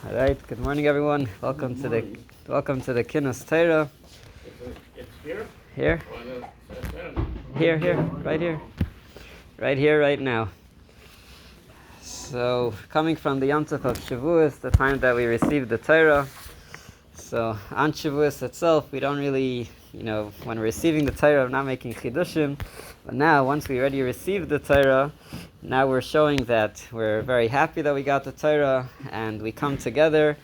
All right. Good morning, everyone. Welcome to the Kinus Torah. It's here. Here. Right here, right now. So, coming from the Yom Tov of Shavous, the time that we received the Torah. So, on Shavous itself, we don't really, when we're receiving the Torah, we're not making chidushim. But now, once we already received the Torah, now we're showing that we're very happy that we got the Torah, and we come together.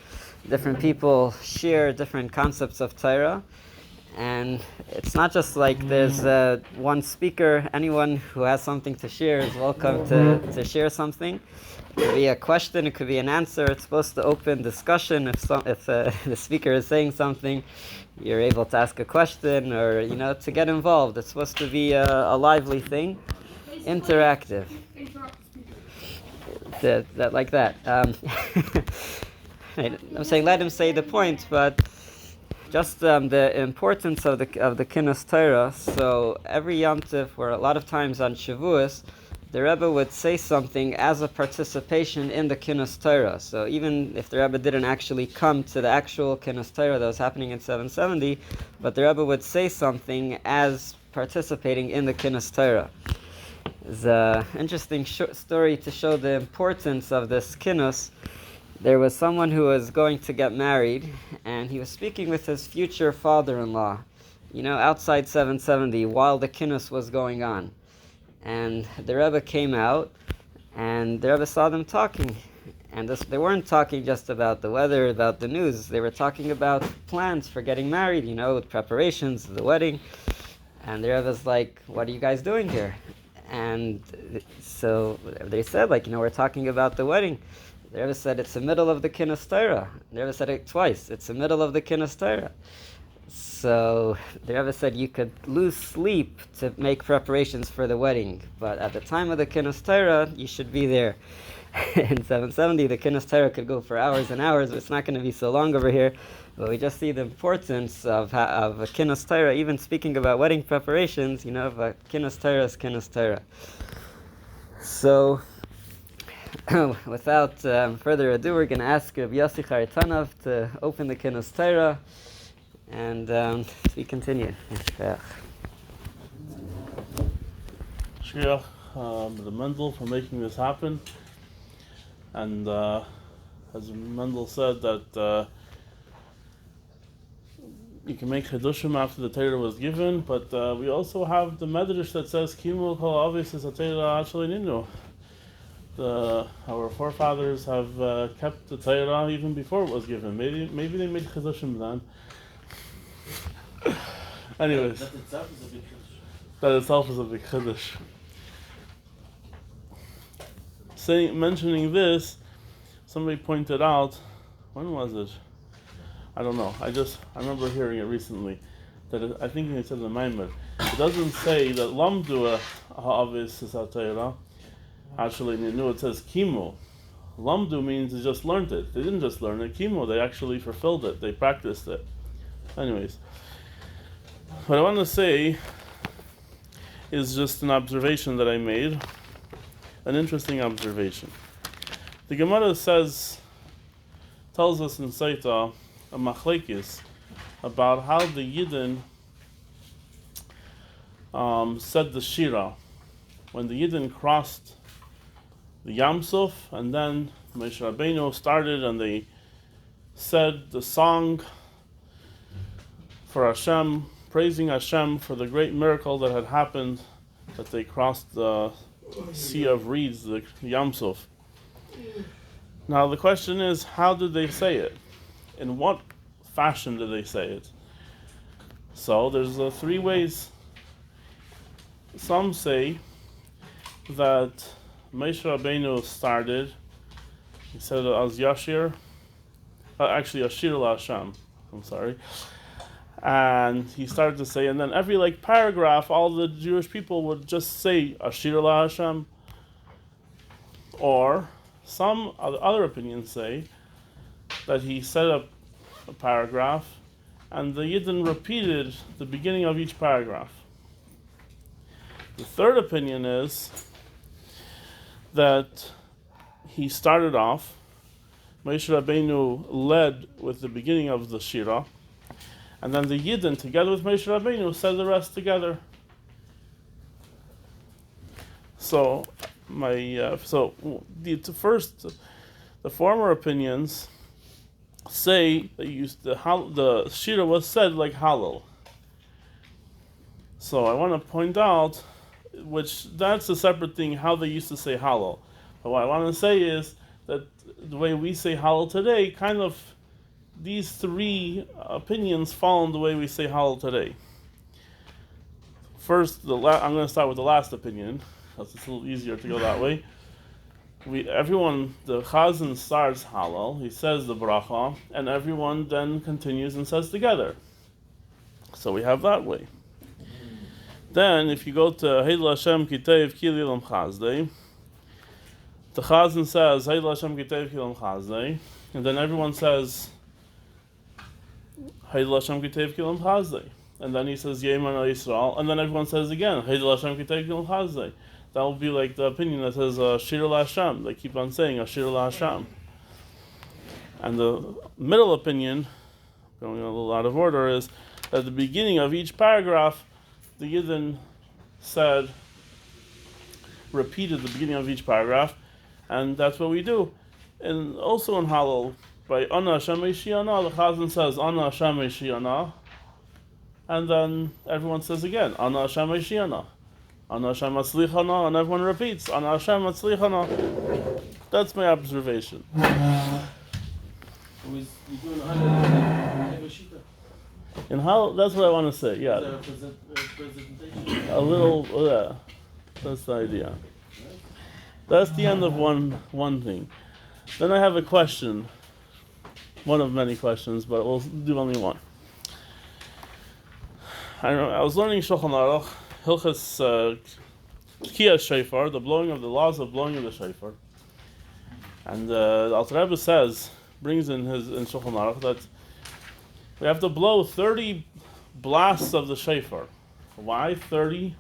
Different people share different concepts of Torah. And it's not just like there's one speaker. Anyone who has something to share is welcome to share something. It could be a question, it could be an answer. It's supposed to open discussion. If the speaker is saying something, you're able to ask a question or, to get involved. It's supposed to be a lively thing, interactive. Like that. I'm saying let him say the point, but just the importance of the Kinus Torah. So every Yom Tov, or a lot of times on Shavous, the Rebbe would say something as a participation in the Kinus Torah. So even if the Rebbe didn't actually come to the actual Kinus Torah that was happening in 770, but the Rebbe would say something as participating in the Kinus Torah. It's an interesting story to show the importance of this Kinus. There was someone who was going to get married, and he was speaking with his future father-in-law, outside 770, while the Kinus was going on. And the Rebbe came out, and the Rebbe saw them talking. And they weren't talking just about the weather, about the news. They were talking about plans for getting married, with preparations, the wedding. And the Rebbe's like, "What are you guys doing here?" And so they said, we're talking about the wedding. The Rebbe said, "It's the middle of the Kinus Torah." The Rebbe said it twice. "It's the middle of the Kinus Torah." So the Rebbe said you could lose sleep to make preparations for the wedding, but at the time of the Kinus Torah, you should be there. In 770, the Kinus Torah could go for hours and hours. It's not going to be so long over here, but we just see the importance of a Kinus Torah, even speaking about wedding preparations, of a Kinus Torah is Kinus Torah. So, without further ado, we're going to ask Rabbi Yossi Charitanov to open the Kinus Torah, and we continue. Shriach, the Mendel for making this happen. And as Mendel said, that you can make Chidushim after the Torah was given, but we also have the Medrash that says, Kimu kol avis es ha-Torah actually ninu. Our forefathers have kept the Torah even before it was given. Maybe they made Chidushim then. Anyways, that itself is a big Chiddush. Mentioning this, somebody pointed out, when was it? I don't know. I remember hearing it recently. I think it said in the Maimed. It doesn't say that Lamdu ha'avis is ha-Torah. Actually, it says Kimu. Lamdu means they just learned it. They didn't just learn it. Kimu, they actually fulfilled it. They practiced it. Anyways, what I want to say is just an observation that I made. An interesting observation. The Gemara tells us in Saita a machlekes about how the Yidden said the Shira when the Yidden crossed the Yam Suf, and then Moshe Rabbeinu started and they said the song for Hashem, praising Hashem for the great miracle that had happened, that they crossed the Sea of Reeds, the Yam Suf. Now the question is, how did they say it? In what fashion did they say it? So there's 3 ways. Some say that Moshe Rabbeinu started, he said it as Yashir, actually Yashir la Hashem, I'm sorry. And he started to say, and then every paragraph, all the Jewish people would just say Ashir la Hashem. Or some other opinions say that he set up a paragraph, and the Yidden repeated the beginning of each paragraph. The third opinion is that he started off Moshe Rabbeinu led with the beginning of the Shira, and then the Yidden, together with Moshe Rabbeinu, said the rest together. So, the former opinions say that the Shira was said like Hallel. So I want to point out, which that's a separate thing, how they used to say Hallel. But what I want to say is that the way we say Hallel today, kind of these three opinions fall in the way we say Hallel today. First, I'm going to start with the last opinion, because it's a little easier to go that way. The Chazan starts Hallel, he says the bracha, and everyone then continues and says together. So we have that way. Then, if you go to Hallel Hashem Kitev Ki Lilam Chazdei, the Chazan says Hallel Hashem Kitev Ki Lilam Chazdei, and then everyone says Hallel Hashem Kitev Ki Lilam Chazdei, and then he says Yeman Al Yisrael, and then everyone says again Hallel Hashem Kitev Ki Lilam Chazdei. That will be like the opinion that says Shir La Hashem. They keep on saying Shir La Hashem. And the middle opinion, going a little out of order, is that at the beginning of each paragraph, the Yidden repeated the beginning of each paragraph, and that's what we do. And also in Hallel, by Ana Hashem Shiana, the Chazan says Ana Hashem Shiana, and then everyone says again Ana Hashem Shiana. Ana Hashem Matzlichana, and everyone repeats Ana Hashem Matzlichana. That's my observation. In Hallel, that's what I want to say. Yeah, a little. Yeah, that's the idea. That's the end of one thing. Then I have a question. One of many questions, but we'll do only one. I was learning Shulchan Aruch. Hilchas Kiyas Shofar, the laws of blowing of the shofar, and the Alter Rebbe brings in Shulchan Aruch that we have to blow 30 blasts of the shofar. Why 30?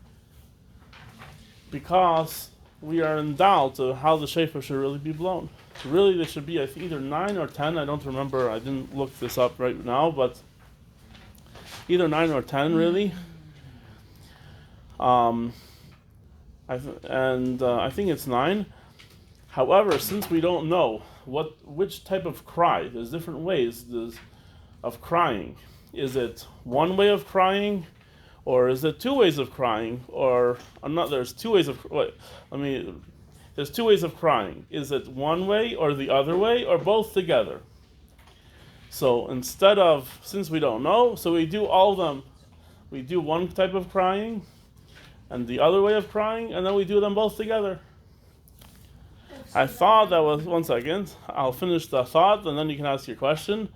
Because we are in doubt of how the shofar should really be blown. Really, there should be either 9 or 10. I don't remember. I didn't look this up right now, but either 9 or 10 really. I think it's 9. However, since we don't know which type of cry, there's different ways of crying. Is it one way of crying, or is it 2 ways of crying? Or there's 2 ways of there's 2 ways of crying. Is it one way or the other way, or both together? So since we don't know, so we do all of them. We do one type of crying and the other way of crying, and then we do them both together. I thought that was, one second, I'll finish the thought and then you can ask your question.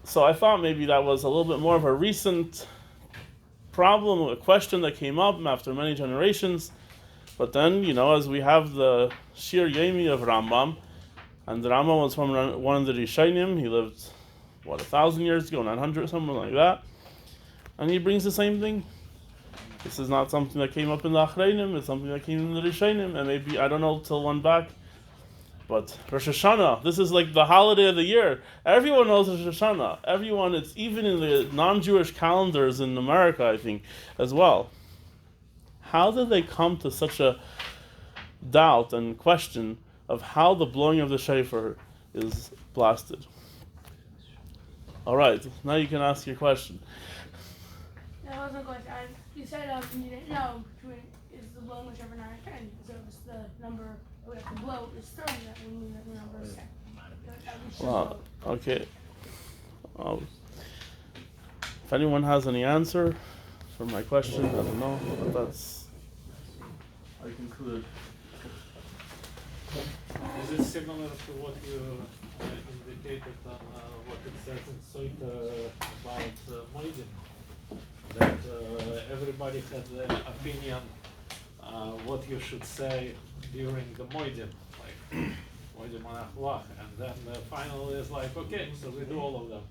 So I thought maybe that was a little bit more of a recent problem, a question that came up after many generations. But then, as we have the Shir Yemi of Rambam, and the Rambam was from one of the Rishonim, he lived, 1,000 years ago, 900, something like that. And he brings the same thing. This is not something that came up in the Achreinim, it's something that came in the Rishonim, and maybe, I don't know, till one back. But Rosh Hashanah, this is like the holiday of the year. Everyone knows Rosh Hashanah. Everyone, it's even in the non-Jewish calendars in America, I think, as well. How did they come to such a doubt and question of how the blowing of the shofar is blasted? All right, now you can ask your question. That was my question. You said you didn't know is the blowing of the shofar 9 or 10. So if it's the number we have to blow is 30, that would mean that the number is 10. Well, okay. If anyone has any answer for my question, I don't know, but that's, I conclude. Is it similar to what you indicated on what it says in Soita about Moedim? That everybody had their opinion what you should say during the Moedim, like Moedim Anachulach, and then the final is like, okay, so we do all of them.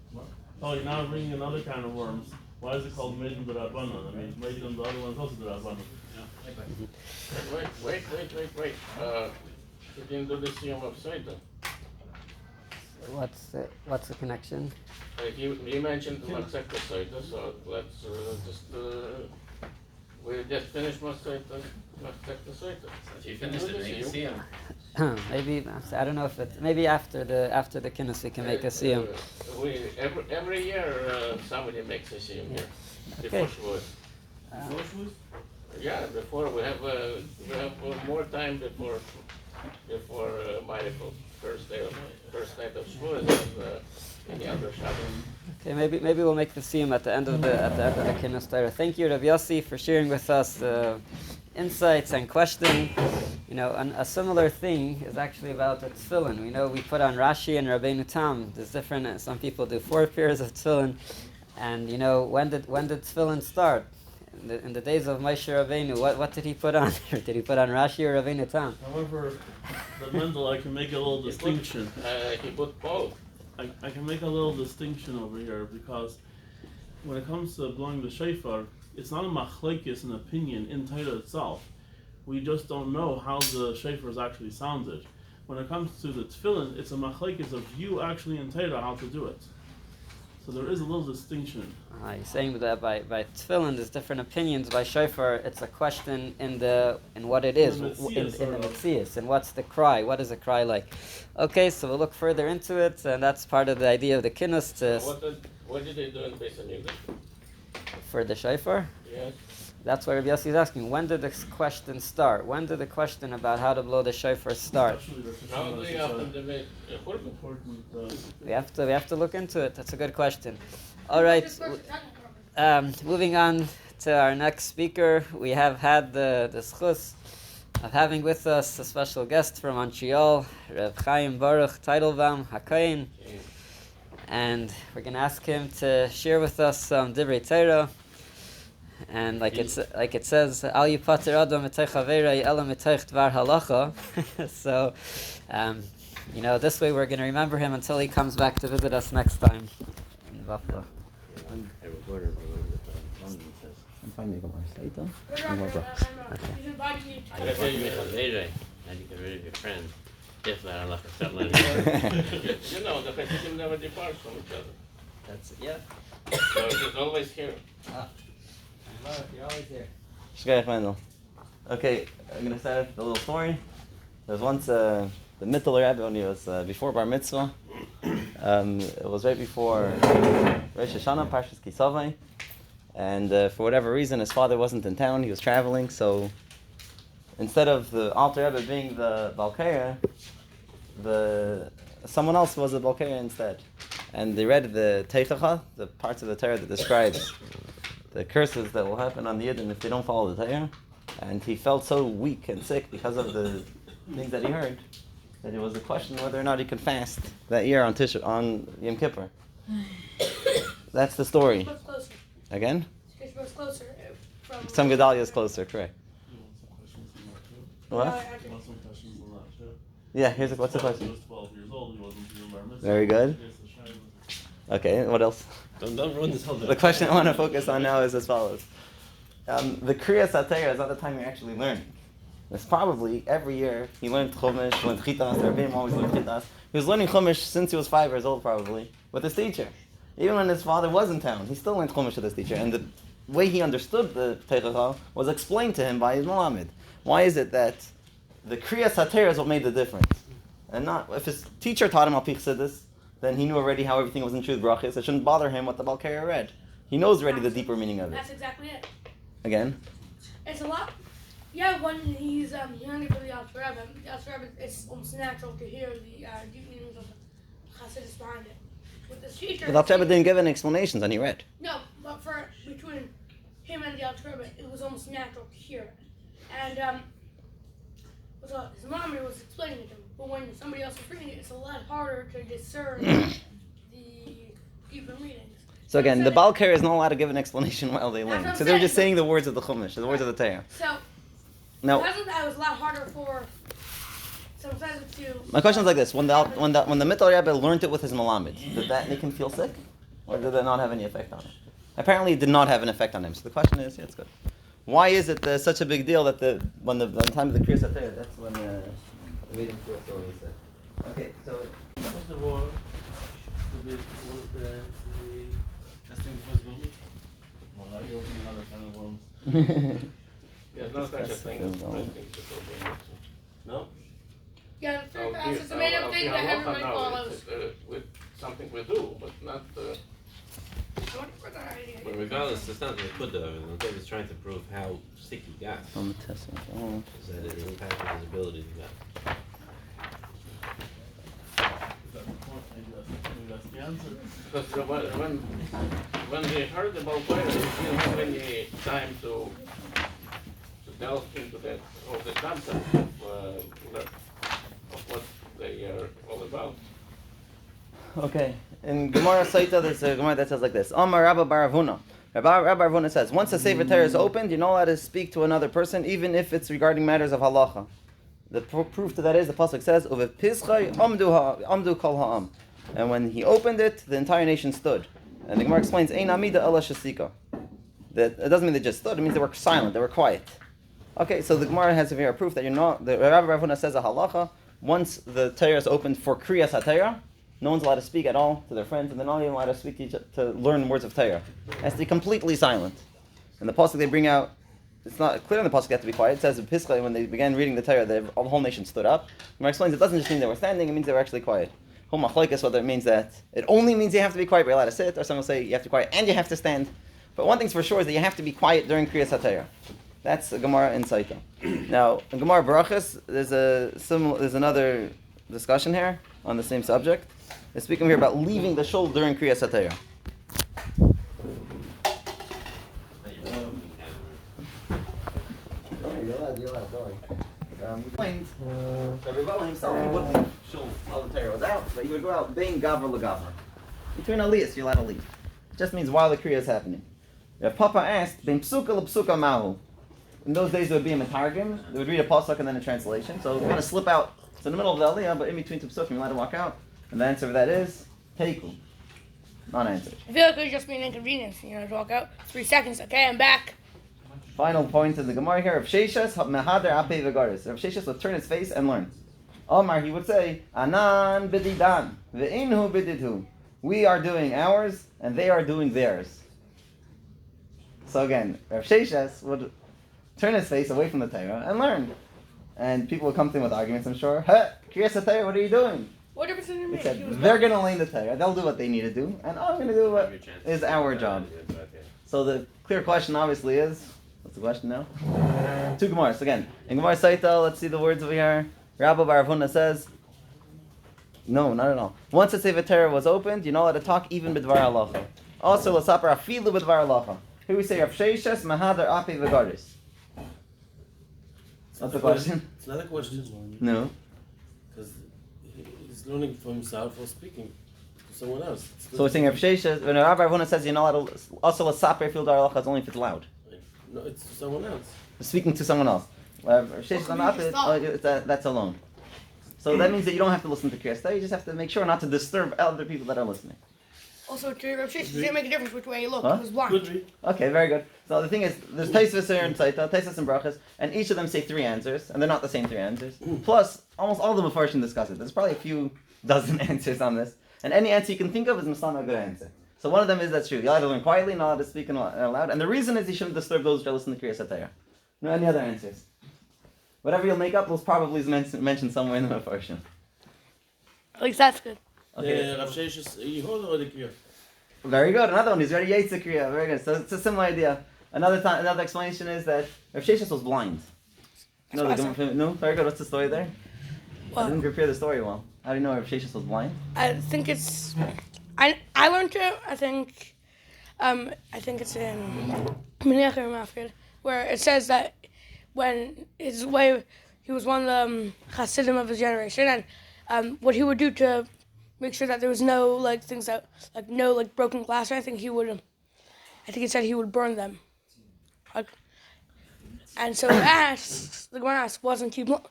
Oh, you're now bringing another kind of worms. Why is it called Moedim B'Rabbanan? I mean, Moedim, the other one's also B'Rabbanan. Wait. You didn't do the Siyum of Soita. What's the connection? You mentioned Masechet Soita, so let's we just finished Masechet Soita. If you finish it, you can see him. Maybe I don't know if it. Maybe after the Kinus we can make a siyum. We every year somebody makes a siyum here Okay. before Shavuos. Yeah, before we have more time before Miracle first night of Shavuos than any other Shabbos. Okay, maybe we'll make the siyum at the end of the Kinus Torah. Thank you, Rav Yossi, for sharing with us the insights and questions. You know, a similar thing is actually about the tefillin. We know we put on Rashi and Rabbeinu Tam. There's different. Some people do 4 pairs of tefillin, and you know when did tefillin start? In the days of Moshe Rabbeinu, what did he put on? Did he put on Rashi or Rabbeinu Tam? However, the Mendel, I can make a little distinction. He put both. I can make a little distinction over here because when it comes to blowing the shofar, it's not a machlekes, an opinion in Torah itself. We just don't know how the shofar is actually sounded. When it comes to the tefillin, it's a machlekes of you actually in Torah how to do it. So there is a little distinction. You're saying that by tefillin there's different opinions. By shofar, it's a question in what it is, in the metzias, and what's the cry. What is a cry like? Okay, so we'll look further into it, and that's part of the idea of the Kinus. What did they do in Beis Hamikdash? For the shofar? Yes. That's why Rabbi Yossi is asking, when did this question start? When did the question about how to blow the shofar start? Probably after the Churban. We have to look into it. That's a good question. All right, moving on to our next speaker. We have had the zchus of having with us a special guest from Montreal, Reb Chaim Baruch Teitelbaum HaKohen, and we're going to ask him to share with us some Divrei Torah. And like it says, Al Yipater Adam Mitay Chaverei Ela Mitay Dvar Halacha. So, you know, this way we're going to remember him until he comes back to visit us next time in Buffalo. You know, the Hasidim never depart from each other. That's it. Yeah. So it's always here. You're always here. Shkayach Mendel. Okay, I'm going to start with a little story. There was once the Mittel Rebbe when he was before Bar Mitzvah. It was right before Rosh Hashanah, Parshas Kisavai. And for whatever reason, his father wasn't in town. He was traveling. So instead of the Alter Rebbe being the Balkaya, someone else was the Balkaya instead. And they read the Teichacha, the parts of the Torah that describes the curses that will happen on the Yidden if they don't follow the Torah. And he felt so weak and sick because of the things that he heard that it was a question whether or not he could fast that year on Yom Kippur. That's the story. Again? Closer. Some Gedalia is closer, correct. What? Yeah, what's the question? He was 12 years old, he wasn't doing Bar Mitzvah. Very good. Okay, what else? Don't ruin this whole The question I want to focus on now is as follows. The Kriyas HaTorah is not the time you're actually learning. It's probably every year he learned Chumash, learned Chitas, the Rebbeim always learned Chitas. He was learning Chumash since he was 5 years old probably, with his teacher. Even when his father was in town, he still learned Chumash with his teacher. And the way he understood the Teichacha was explained to him by his Malamed. Why is it that the Kriyas HaTorah is what made the difference? And not, if his teacher taught him Al-Pi Chassidus, then he knew already how everything was in truth brachas. It shouldn't bother him what the Balkaya read. He knows already the deeper meaning of it. That's exactly it. Again? It's a lot. Yeah, when he's hearing it from the Alter Rebbe, it's almost natural to hear the deep meanings of the Chassidus behind it. With the teacher, But Alter Rebbe didn't give any explanations, and he read. No, but between him and the Alter Rebbe, it was almost natural to hear it. And so his mom was explaining it to him. But when somebody else is reading it, it's a lot harder to discern the deeper meanings. So again, the Balkaya is not allowed to give an explanation while they learn. That's what So I'm they're saying. just saying the words of the Chumash, the words of the Torah. So, Now, because of that, it was a lot harder for sometimes to... my question is like this: when the Mittel Rebbe learned it with his Malamed, did that make him feel sick, or did that not have any effect on him? Apparently, it did not have an effect on him. So the question is, yeah, it's good. Why is it such a big deal that when the time of the Kriyas HaTorah, that's when we didn't feel so he said. Okay, so First of all, There's no such a thing as printing disobedience. No? Yeah, the Our third class is a made up thing that Halacha everybody now, follows. it's with something we do, but not. But regardless, it's not like put the is trying to prove how sick he got. On the test. Oh. Is that it impacted his ability to get? Because when we heard about Torah, we didn't have any time to delve into that all the concept of what they are all about. Okay. In Gemara Saita, there's a Gemara that says like this. Amar Rabba Baravuna. Rabbi Baravuna says, once a Sefer Torah is opened, you're not allowed to speak to another person, even if it's regarding matters of halacha. The proof to that is the pasuk says, "Uve pischai amdu kol ha'am," and when he opened it, the entire nation stood. And the Gemara explains, "Ein amida ela shasika." That it doesn't mean they just stood; it means they were silent, they were quiet. Okay, so the Gemara has a very proof that you're not. The Rabbi Ravuna says a halacha. Once the Torah is opened for kriyas haTorah, no one's allowed to speak at all to their friends, and they're not even allowed to speak to each other, to learn words of Torah. It has to be completely silent. And the pasuk they bring out, it's not clear in the pasuk they have to be quiet. It says in Pischa, when they began reading the Torah, the whole nation stood up. Gemara explains it doesn't just mean they were standing; it means they were actually quiet. Whole machlokes whether it means that it only means you have to be quiet, but you're allowed to sit, or some will say you have to be quiet and you have to stand. But one thing's for sure is that you have to be quiet during kriyas haTorah. That's the Gemara in Saita. Now in Gemara Barachas, there's another discussion here on the same subject. They're speaking here about leaving the shul during kriyas haTorah. He claimed that Rebbe himself he wouldn't leave shul while the Torah was out, but he would go out being gavra legavra. Between aliyas, you're allowed to leave. It just means while the kriya is happening. If Papa asked, "Ben psuka lepsuka mahu," in those days there would be a metargim. They would read a pasuk and then a translation. So we're going to slip out. It's in the middle of the aliyah, but in between two psukim, you're allowed to walk out. And the answer for that is teiku. Non-answer. I feel like it would just be an inconvenience, to walk out 3 seconds. Okay, I'm back. Final point in the Gemara here of Sheshas mehader apei v'garis. Rav Sheshas would turn his face and learn. Omar, he would say, Anan bididan ve'inhu bididhu. We are doing ours and they are doing theirs. So again, Rav Sheshas would turn his face away from the Torah and learn. And people would come to him with arguments, I'm sure. Hey, Kriyas HaTorah, what are you doing? What difference does it He make? said, they're going to learn the Torah. They'll do what they need to do. And I'm going to do what is our job. So the clear question obviously is, what's the question now? Two Gemaras. Again, in Gemara Saita, let's see the words over here. Rabbi Baravuna says, no, not at all. Once the Sefer Torah was opened, you're not allowed to talk even b'dvar halacha. Also, l'sapar afilu b'dvar halacha. Here we say, Rav Sheshas mahadar api v'garis. What's the question? It's not a question. No. Because he's learning for himself or speaking to someone else. So we're saying Rav Sheshas, when Rabbi Baravuna says you're not allowed to, also l'sapar afilu b'dvar halacha, it's only if it's loud. No, it's to someone else. Speaking to someone else. That's alone. So that means that you don't have to listen to Kriyas Torah, you just have to make sure not to disturb other people that are listening. Also, to Rav Sheshas, it didn't make a difference which way you look. Huh? It was blind. Could be. Okay, very good. So the thing is, there's Taisvus here in Saita, Taisvus and Brachas, and each of them say 3 answers, and they're not the same 3 answers. Plus, almost all of the Mefarshim discuss it. There's probably a few dozen answers on this, and any answer you can think of is Masana a good answer. So one of them is that's true. You're allowed to learn quietly, not allowed to speak aloud, and the reason is you shouldn't disturb those who are listening to Kriyas HaTorah. No, any other answers? Whatever you'll make up, those probably is mentioned somewhere in the Mefarshim. At least that's good. Okay. Rav Sheshas Yehuda or the Kriya? Very good. Another one. He's very Yitzhak Kriya. Very good. So it's a similar idea. Another explanation is that Rav Sheshas was blind. No, very good. What's the story there? Well, I didn't prepare the story well. How do you know Rav Sheshas was blind? I think it's. I learned it. I think it's in Menachem Mafkid, where it says that when his way he was one of the Hasidim of his generation, and what he would do to make sure that there was no things that no broken glass or anything, I think it said he would burn them. And so the Gemara asks, wasn't he blind?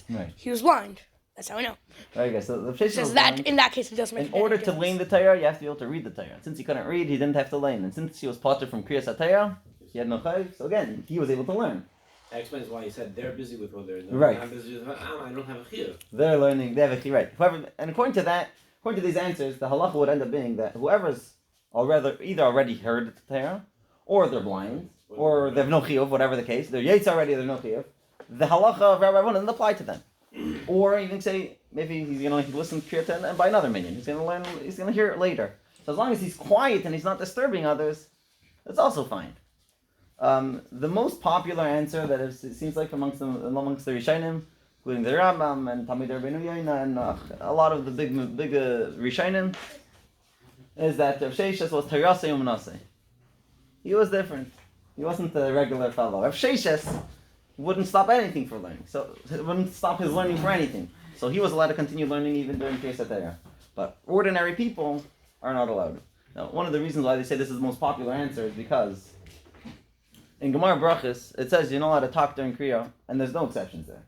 Right. He was blind. That's how I know. Very good. So Rav Sheshas Says was that blind. in that case it doesn't make In any order to difference. learn the Torah, you have to be able to read the Torah. Since he couldn't read, he didn't have to learn. And since he was potter from Kriyas HaTorah, he had no chayv. So again, he was able to learn. That explains why he said they're busy with what they're doing. Right. I'm busy with I don't have a chiyuv. They're learning. They have a right. Whoever, and according to these answers, the halacha would end up being that whoever's either already heard the Torah, or they're blind, or they have no chiyuv, whatever the case, they're yates already, they're no chiyuv, the halacha of Rabbi Ravuna doesn't apply to them. Or you can say, maybe he's going to listen to Kirtan and by another minion. He's going to learn, he's going to hear it later. So as long as he's quiet and he's not disturbing others, that's also fine. The most popular answer that it seems like amongst the Rishonim, including the Rambam and Talmidei Rabbeinu Yoina and a lot of the big Rishonim, is that Rav Sheshes was Terasei Umanasei. He was different. He wasn't a regular fellow. Rav Sheshes wouldn't stop anything for learning. So it wouldn't stop his learning for anything. So he was allowed to continue learning even during Kriyas HaTorah. But ordinary people are not allowed. Now, one of the reasons why they say this is the most popular answer is because in Gemara Brachos, it says you're not allowed to talk during Kriya, and there's no exceptions there.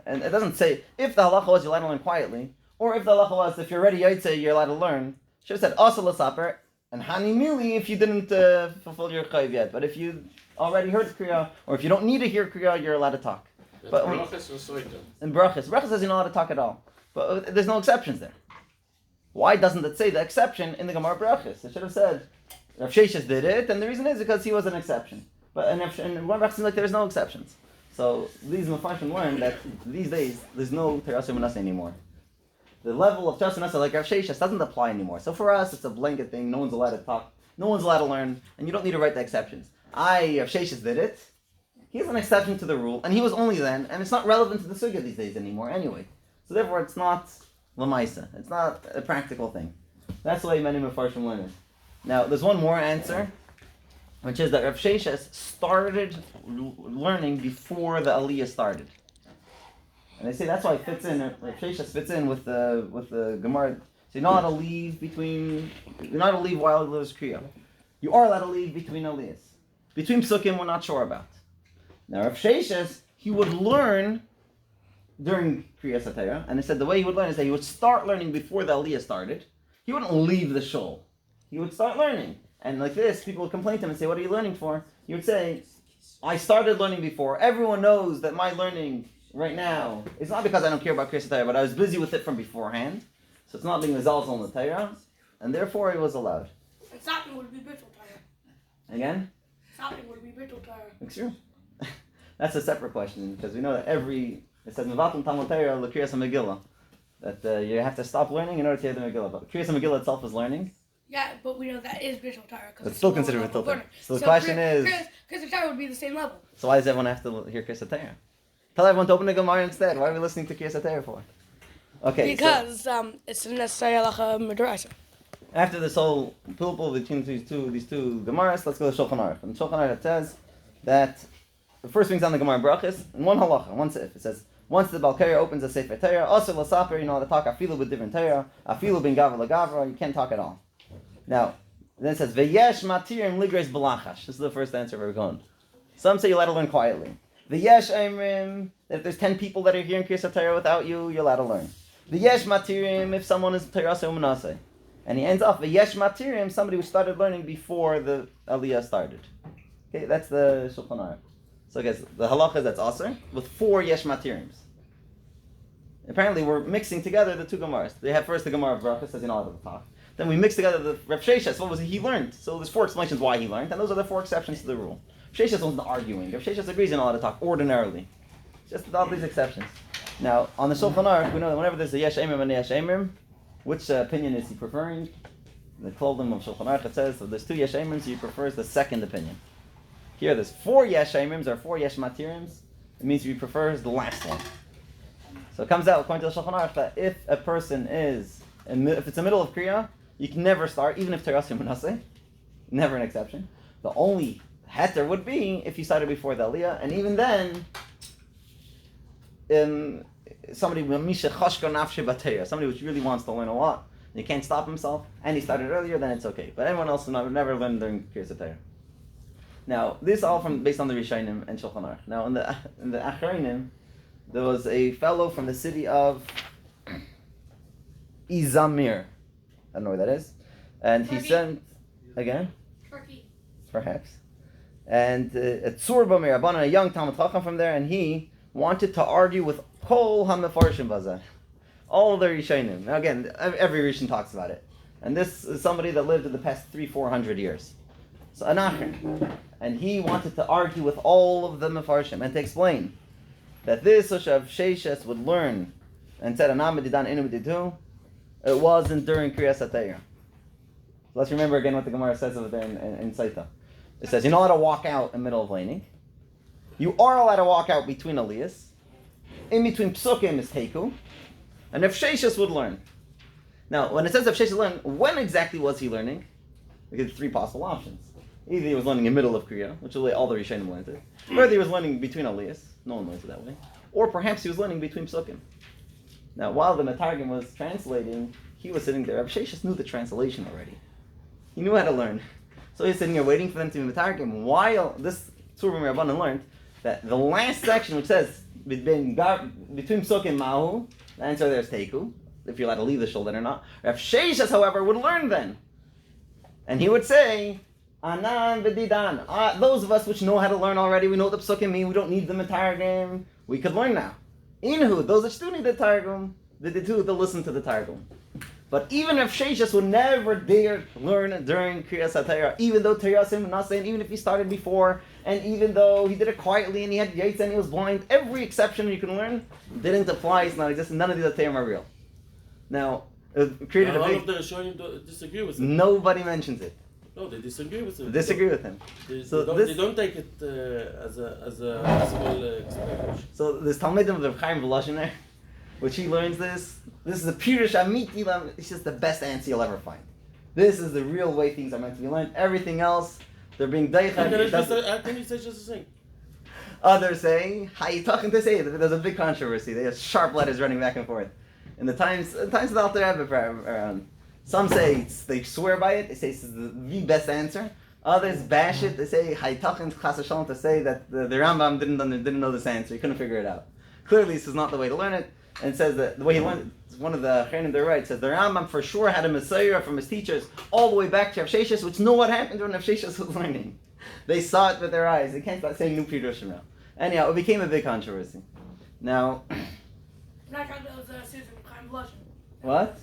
And it doesn't say, if the halacha was you're allowed to learn quietly, or if the halacha was, if you're already Yaitse, you're allowed to learn. It should have said, Asa l'saper, and Hani Mili if you didn't fulfill your chayv yet. But if you already heard Kriya, or if you don't need to hear Kriya, you're allowed to talk. But in Brachos says you're not allowed to talk at all. But there's no exceptions there. Why doesn't it say the exception in the Gemara Brachos? It should have said, Rav Sheshes did it, and the reason is because he was an exception. But in one Brachos seems like there's no exceptions. So these Mefarshim learn that these days there's no Terasei Umanasei anymore. The level of Terasei Umanasei like Rav Sheshes doesn't apply anymore. So for us, it's a blanket thing. No one's allowed to talk. No one's allowed to learn, and you don't need to write the exceptions. Rav Sheshes did it. He's an exception to the rule, and he was only then, and it's not relevant to the sugya these days anymore anyway. So therefore, it's not l'maisa. It's not a practical thing. That's the way many Mefarshim learn it. Now, there's one more answer, which is that Rav Sheshes started learning before the Aliyah started. And they say that's why it fits in. Rav Sheshes fits in with the Gemara. So you're not allowed to leave while there's Kriya. You are allowed to leave between Aliyahs. Between Psukim, we're not sure about. Now, Rav Sheshes, he would learn during Kriyas HaTorah, and they said the way he would learn is that he would start learning before the Aliyah started. He wouldn't leave the shul. He would start learning. And like this, people would complain to him and say, what are you learning for? He would say, I started learning before. Everyone knows that my learning right now is not because I don't care about Kriyas HaTorah, but I was busy with it from beforehand. So it's not being results on the Torah, and therefore it was allowed. And stopping would be bittul Torah. Again? Stopping would be bittul Torah. It's true. That's a separate question, because we know that it says, Mevatum Talmud Torah l'Kriyas HaMegillah, that you have to stop learning in order to hear the Megillah. But Kriyas HaMegillah itself is learning. Yeah, but we know that is bittul Torah. It's still considered bittul Torah. So the question is, Kriyas HaTorah would be the same level. So why does everyone have to hear Kriyas HaTorah? Tell everyone to open the Gemara instead. Why are we listening to Kriyas HaTorah for? Okay, because it's a necessary halacha midrash. After this whole pilpul between these two Gemaras, let's go to Shulchan Aruch. In Shulchan Aruch it says that the first thing's on the Gemara Brachos, in one halacha, one seif. It says, once the Balkariya opens a Sefer Torah, also l'saper, you know how to talk afilu with different Torah, afilu bin gavra l'gavra, you can't talk at all. Now, then it says, V'yesh matirim ligres b'lachash. This is the first answer we're going. Some say you're allowed to learn quietly. V'yesh aimrim, that if there's 10 people that are hearing Kriyas HaTorah without you, you're allowed to learn. V'yesh matirim, if someone is Terasei Umanasei. And he ends off, V'yesh matirim, somebody who started learning before the Aliyah started. Okay, that's the Shulchan Aruch. So I guess the halacha is that's aser, with 4 yesh matirims. Apparently we're mixing together the two Gemaras. They have first the Gemara of Brachos, says you're not allowed to talk. Then we mix together the Rav Sheshes, what was it he learned? So there's 4 explanations why he learned, and those are the 4 exceptions to the rule. Rav Sheshes wasn't arguing. Rav Sheshes agrees you're not allowed to talk ordinarily. Just all these exceptions. Now, on the Shulchan Aruch, we know that whenever there's a yesh emrim and a yesh emrim, which opinion is he preferring? In the Klolim of Shulchan Aruch it says, so there's 2 yesh emrims, he prefers the second opinion. Here there's 4 yesh emrims or 4 yesh matirims. It means he prefers the last one. So it comes out according to the Shulchan Aruch that if a person is, if it's the middle of Kriya, you can never start, even if Terasei Umanasei, never an exception. The only heter would be if you started before the Aliyah, and even then, somebody which really wants to learn a lot, and he can't stop himself, and he started earlier, then it's okay. But everyone else would never learn during Kriyas HaTorah. Now, this is all based on the Rishonim and Shulchan Aruch. Now, in the Achronim, there was a fellow from the city of Izamir. I don't know where that is. And he sent, again? Turkey. Perhaps. And a Tzur Bamir, a young Talmud Chacham from there, and he wanted to argue with Kol HaMefarshim Bazar. All the Rishonim. Now again, every Rishon talks about it. And this is somebody that lived in the past 300-400 years. So Anachir. And he wanted to argue with all of the Mefarshim and to explain that this Soshav Sheishes would learn and said Anamadidan Inumadidu, it wasn't during Kriyas HaTorah. So let's remember again what the Gemara says over there in Saita. It says you're not allowed to walk out in the middle of laning. You are allowed to walk out between aliyahs. In between psukim is Teiku. And if Sheishes would learn. Now, when it says if Sheishes learn, when exactly was he learning? We get three possible options. Either he was learning in the middle of Kriya, which is the way all the Rishonim learned it. Or he was learning between aliyahs. No one learns it that way. Or perhaps he was learning between psukim. Now, while the Metargim was translating, he was sitting there. Rabbi Sheshes knew the translation already. He knew how to learn. So he's sitting here waiting for them to be Metargim. While this Tzurvim Rabbanan learned that the last section, which says, between psukim mahu, the answer there is Teiku, if you're allowed to leave the shul then or not. Rav Sheshes, however, would learn then. And he would say, Anan v'didan. Those of us which know how to learn already, we know what the psukim mean, we don't need the Metargim, we could learn now. Inhu, those that still need the Targum, they'll listen to the Targum. But even if Sheshes would never dare learn during Kriyas HaTorah, even though Teirasim Nasa, and even if he started before, and even though he did it quietly and he had yates and he was blind, every exception you can learn didn't apply, it's not existent, none of these Atayim are real. Now, it created All a big... of the Rishonim disagree with him. Nobody mentions it. No, they disagree with him. They disagree with him. They So don't take it as a possible explanation. So there's Talmidim of the Chaim Voloshin there, which he learns this. This is the Pirush Amiti, it's just the best answer you'll ever find. This is the real way things are meant to be learned. Everything else, they're being How can you say just the same? Others say, how you talking to say? There's a big controversy. They have sharp letters running back and forth. In the times of the Alter Rebbe around, some say they swear by it. They say this is the best answer. Others bash it. They say Haytachin Chas Shalom to say that the Rambam didn't know this answer. He couldn't figure it out. Clearly, this is not the way to learn it. And says that the way he learned it, one of the Chayim there right says the Rambam for sure had a Messiah from his teachers all the way back to Rav Sheshes, which know what happened when Rav Sheshes was learning. They saw it with their eyes. They can't start saying new Pirushim now. Anyhow, it became a big controversy. Now, what?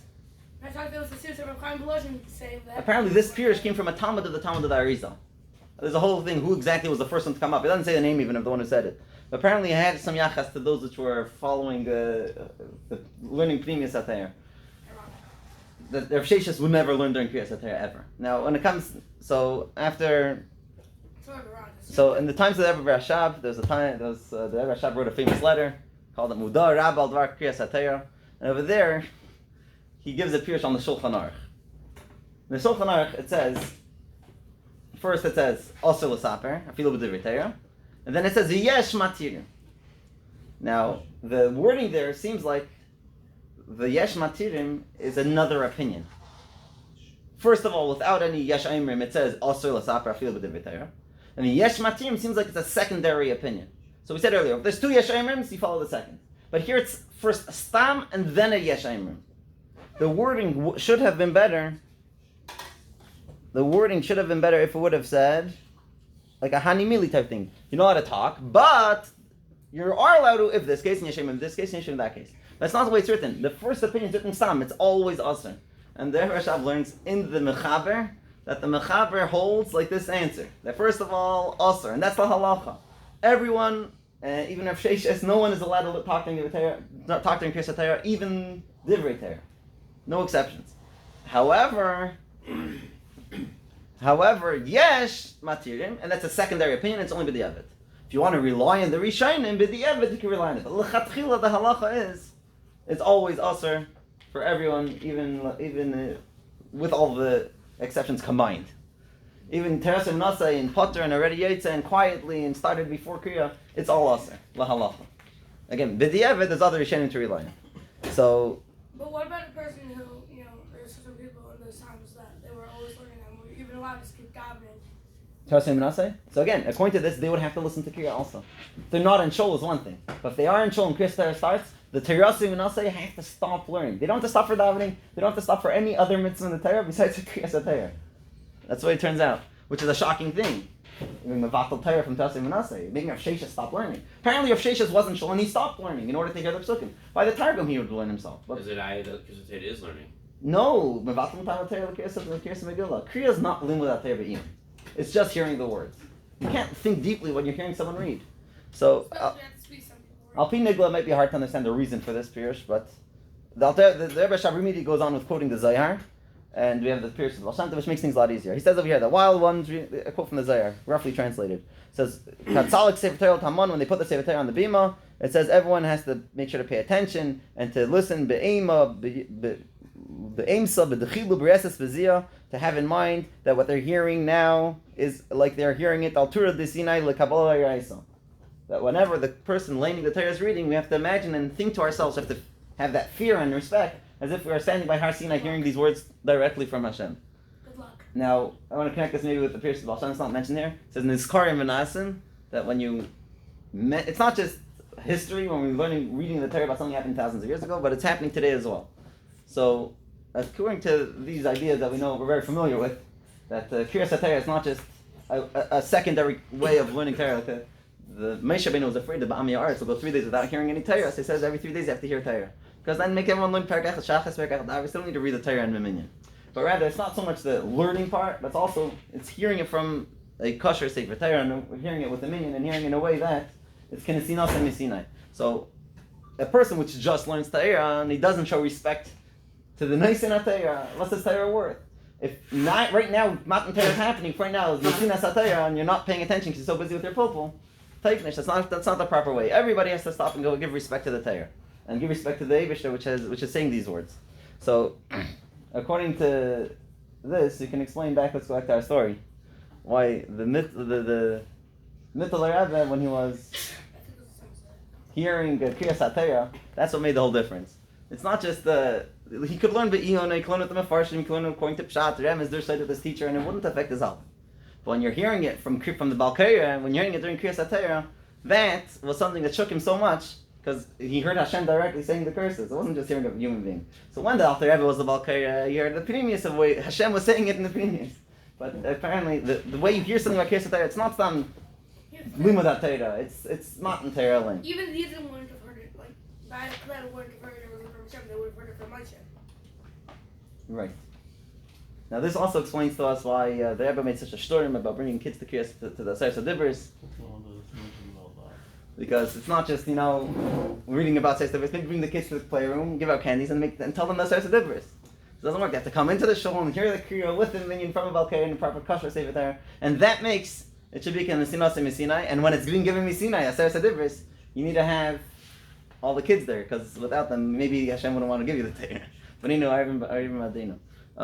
Apparently, this Pirush came from a Talmud of the Talmud of the Arizal. There's a whole thing. Who exactly was the first one to come up? It doesn't say the name even of the one who said it. But apparently, it had some yachas to those which were following the learning Pnimius HaTorah. That Rav Sheshes would never learn during Kriyas HaTorah ever. Now, when it comes, so in the times of the Rebbe Rashab, the Rebbe Rashab wrote a famous letter called the Mudar Rab al Dvar Kriyas HaTorah, and over there he gives a pirush on the Shulchan Aruch. In the Shulchan Aruch it says Osir l'saper afilu b'divrei Torah, and then it says Yesh matirim. Now the wording there seems like the Yesh matirim is another opinion. First of all, without any Yesh Aimrim, it says Osir l'saper afilu b'divrei Torah. And the Yesh Matirim seems like it's a secondary opinion. So we said earlier, if there's two Yesh Aimrims, you follow the second. But here it's first a Stam and then a Yesh Aimrim. The wording should have been better. The wording should have been better if it would have said, like a Hanimili type thing. You know how to talk, but you are allowed to, if this case, in Yesh Aimrim, this case, in Yesh Aimrim, that case. That's not the way it's written. The first opinion is written Stam, it's always Asr. And the Rashab learns in the Mechaber, that the Mechaber holds like this answer. That first of all, Asr, and that's the Halacha. Everyone, even Rav Sheshes, no one is allowed to talk during Kriyas HaTorah, even Divrei Torah. No exceptions. However, Yesh Matirim, and that's a secondary opinion, it's only B'di'evet. If you want to rely on the Rishonim, B'di'evet, you can rely on it. But L'chatchila, the Halacha is, it's always Asr for everyone, even with all the exceptions combined. Even Terasim Nasa and Potter and already Yetza and quietly and started before Kriya, it's all Aser, La Halacha. Again, B'di'evet, there's other Rishonim to rely on. So. But what about a person who, there's some people in those times that they were always learning and were even allowed to skip davening? Terasim Nasa? So again, according to this, they would have to listen to Kriya also. If they're not in Shul is one thing. But if they are in Shul and Kriyas HaTorah starts, the Terasim Nasa have to stop learning. They don't have to stop for davening. They don't have to stop for any other mitzvah in the Torah besides the Kriyas HaTorah. That's the way it turns out, which is a shocking thing. Even the Vatal Torah from Terasim Nasa, making Rav Sheshes stop learning. Apparently Rav Sheshes wasn't Shul and he stopped learning in order to hear the psukim. By the Targum he would learn himself. But is it I that Kriyas HaTorah is learning? no, Mevatel Torah Kriyas Megillah. Kriya is not limud Torah be'im. it's just hearing the words. You can't think deeply when you're hearing someone read. So, Especially at the speed some people read. Al Pi Nigla might be hard to understand the reason for this Pirush, but the Rebbe Shabrimidi goes on with quoting the Zohar, and we have the Pirush of Baal Shem Tov, which makes things a lot easier. He says over here, the wild ones, a quote from the Zohar, roughly translated, says, Katzalik Sefer Torah Tamon, when they put the Sefer Torah on the Bima, it says everyone has to make sure to pay attention and to listen, to have in mind that what they're hearing now is like they're hearing it, that whenever the person learning the Torah is reading, we have to imagine and think to ourselves, we have to have that fear and respect, as if we are standing by Har Sinai hearing these words directly from Hashem. Good luck. Now, I want to connect this maybe with the Pirush of Baal Shem Tov. It's not mentioned here. It says, Nizkarim v'nasim, that when you, it's not just history, when we're reading the Torah about something that happened thousands of years ago, but it's happening today as well. So, according to these ideas that we know, we're very familiar with, that Kriyas HaTorah is not just a secondary way of learning Torah. Like the Moshe Rabbeinu was afraid that Ba'am Ya'aretz will go 3 days without hearing any Torah, so he says every 3 days you have to hear Torah. Because then make everyone learn Perek Echad Shachas, Perek Echad Davar. We still need to read the Torah and Minyan. But rather, it's not so much the learning part, but it's hearing it from a kosher Sefer Torah, and we're hearing it with the Minyan, and hearing it in a way that it's Kinus and Misinai. So, a person which just learns Torah, and he doesn't show respect to the Nisan HaTorah, what's this Torah worth? If not, right now, Matan Torah is happening, right now, is Nisan HaTorah, and you're not paying attention because you're so busy with your pulpul, Taiknish, that's not the proper way. Everybody has to stop and go give respect to the Torah, and give respect to the Eibishter, which is saying these words. So, according to this, you can explain back, let's go back to our story, why the Mittel Rebbe, when he was hearing Kriyas HaTorah, that's what made the whole difference. It's not just he could learn Be'ihon, he could learn with the Mefarshim, he could learn according to Pshat, Remez, their side of this teacher, and it wouldn't affect his health. But when you're hearing it from the Balkaya, and when you're hearing it during Kriyas HaTorah, that was something that shook him so much, because he heard Hashem directly saying the curses. It wasn't just hearing of a human being. So when the Alter Rebbe was the Balkaya, he heard the Pneumius of the way Hashem was saying it in the Pneumius. But apparently, the way you hear something about Kriyas HaTorah, it's not some Limud HaTorah. It's not in Torah link. Even these wouldn't have heard it. Like, bad wouldn't have heard it from Hashem, they would have heard it from Moshe. Right. Now this also explains to us why the Rebbe made such a shturim about bringing kids to Kriyas to the Aseret Dibros. Because it's not just, reading about Aseret Dibros, maybe bring the kids to the playroom, give out candies, and tell them the Aseret Dibros. It doesn't work. They have to come into the shul and hear the Kriya with the minion from a Balkei and the proper kosher Sefer Torah. And that makes, it should be Kinus and Misinai, and when it's being given Misinai, Aseret Dibros, you need to have all the kids there, because without them, maybe Hashem wouldn't want to give you the Torah. But I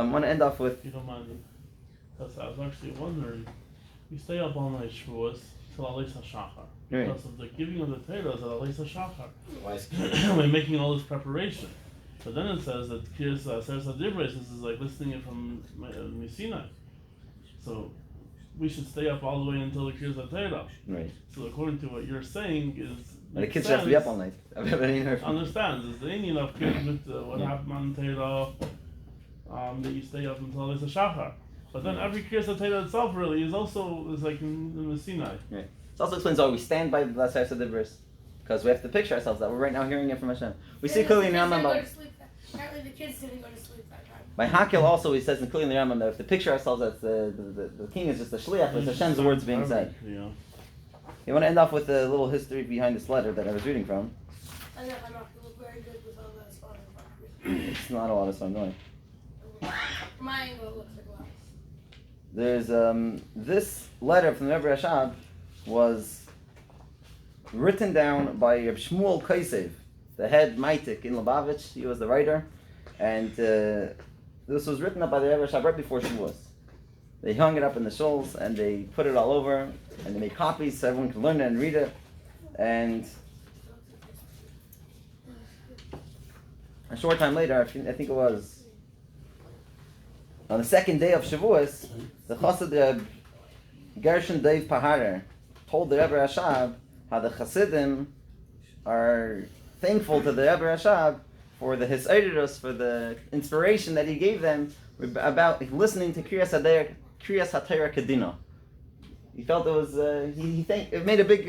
want to end off with... If you don't mind, because I was actually wondering, we stay up all night Shavuos till Aleis HaShachar. Because of the giving of the Torah at Aleis HaShachar. We're making all this preparation. But then it says that Kriyas Aseret Dibros is like listening it from Misinai. So we should stay up all the way until the Kriyas HaTorah. Right. So according to what you're saying is... The kids have to be up all night. Understands. It's the Indian of kids with what happened on Torah, that you stay up until it's a Shachar. But then every Kriyas HaTorah itself really is like in the Sinai. Right. It also explains why we stand by the Aseret Dibros, because we have to picture ourselves that we're right now hearing it from Hashem. We see clearly in the Rambam. Apparently the kids didn't go to sleep that time. By Hakel also he says clearly in the Rambam that we have to picture ourselves as the king is just a shliach, but it's Hashem's words being said. Yeah. You want to end off with a little history behind this letter that I was reading from. I know I'm not going to look very good with all that spot. It's not a lot of fun going. My angle looks like glass. There's this letter from the Rebbe Rashab was written down by Reb Shmuel Kaisev, the head Maitik in Lubavitch. He was the writer, and this was written up by the Rebbe Rashab right before Shavuos. They hung it up in the shuls and they put it all over and they made copies so everyone could learn it and read it. And a short time later, I think it was on the second day of Shavuos, the Chassid Gershon Dave Paharer told the Rebbe Rashab how the Chassidim are thankful to the Rebbe Rashab for the Hisayrus, for the inspiration that he gave them about listening to Kriyas HaTorah Kedina. He felt it was it made a big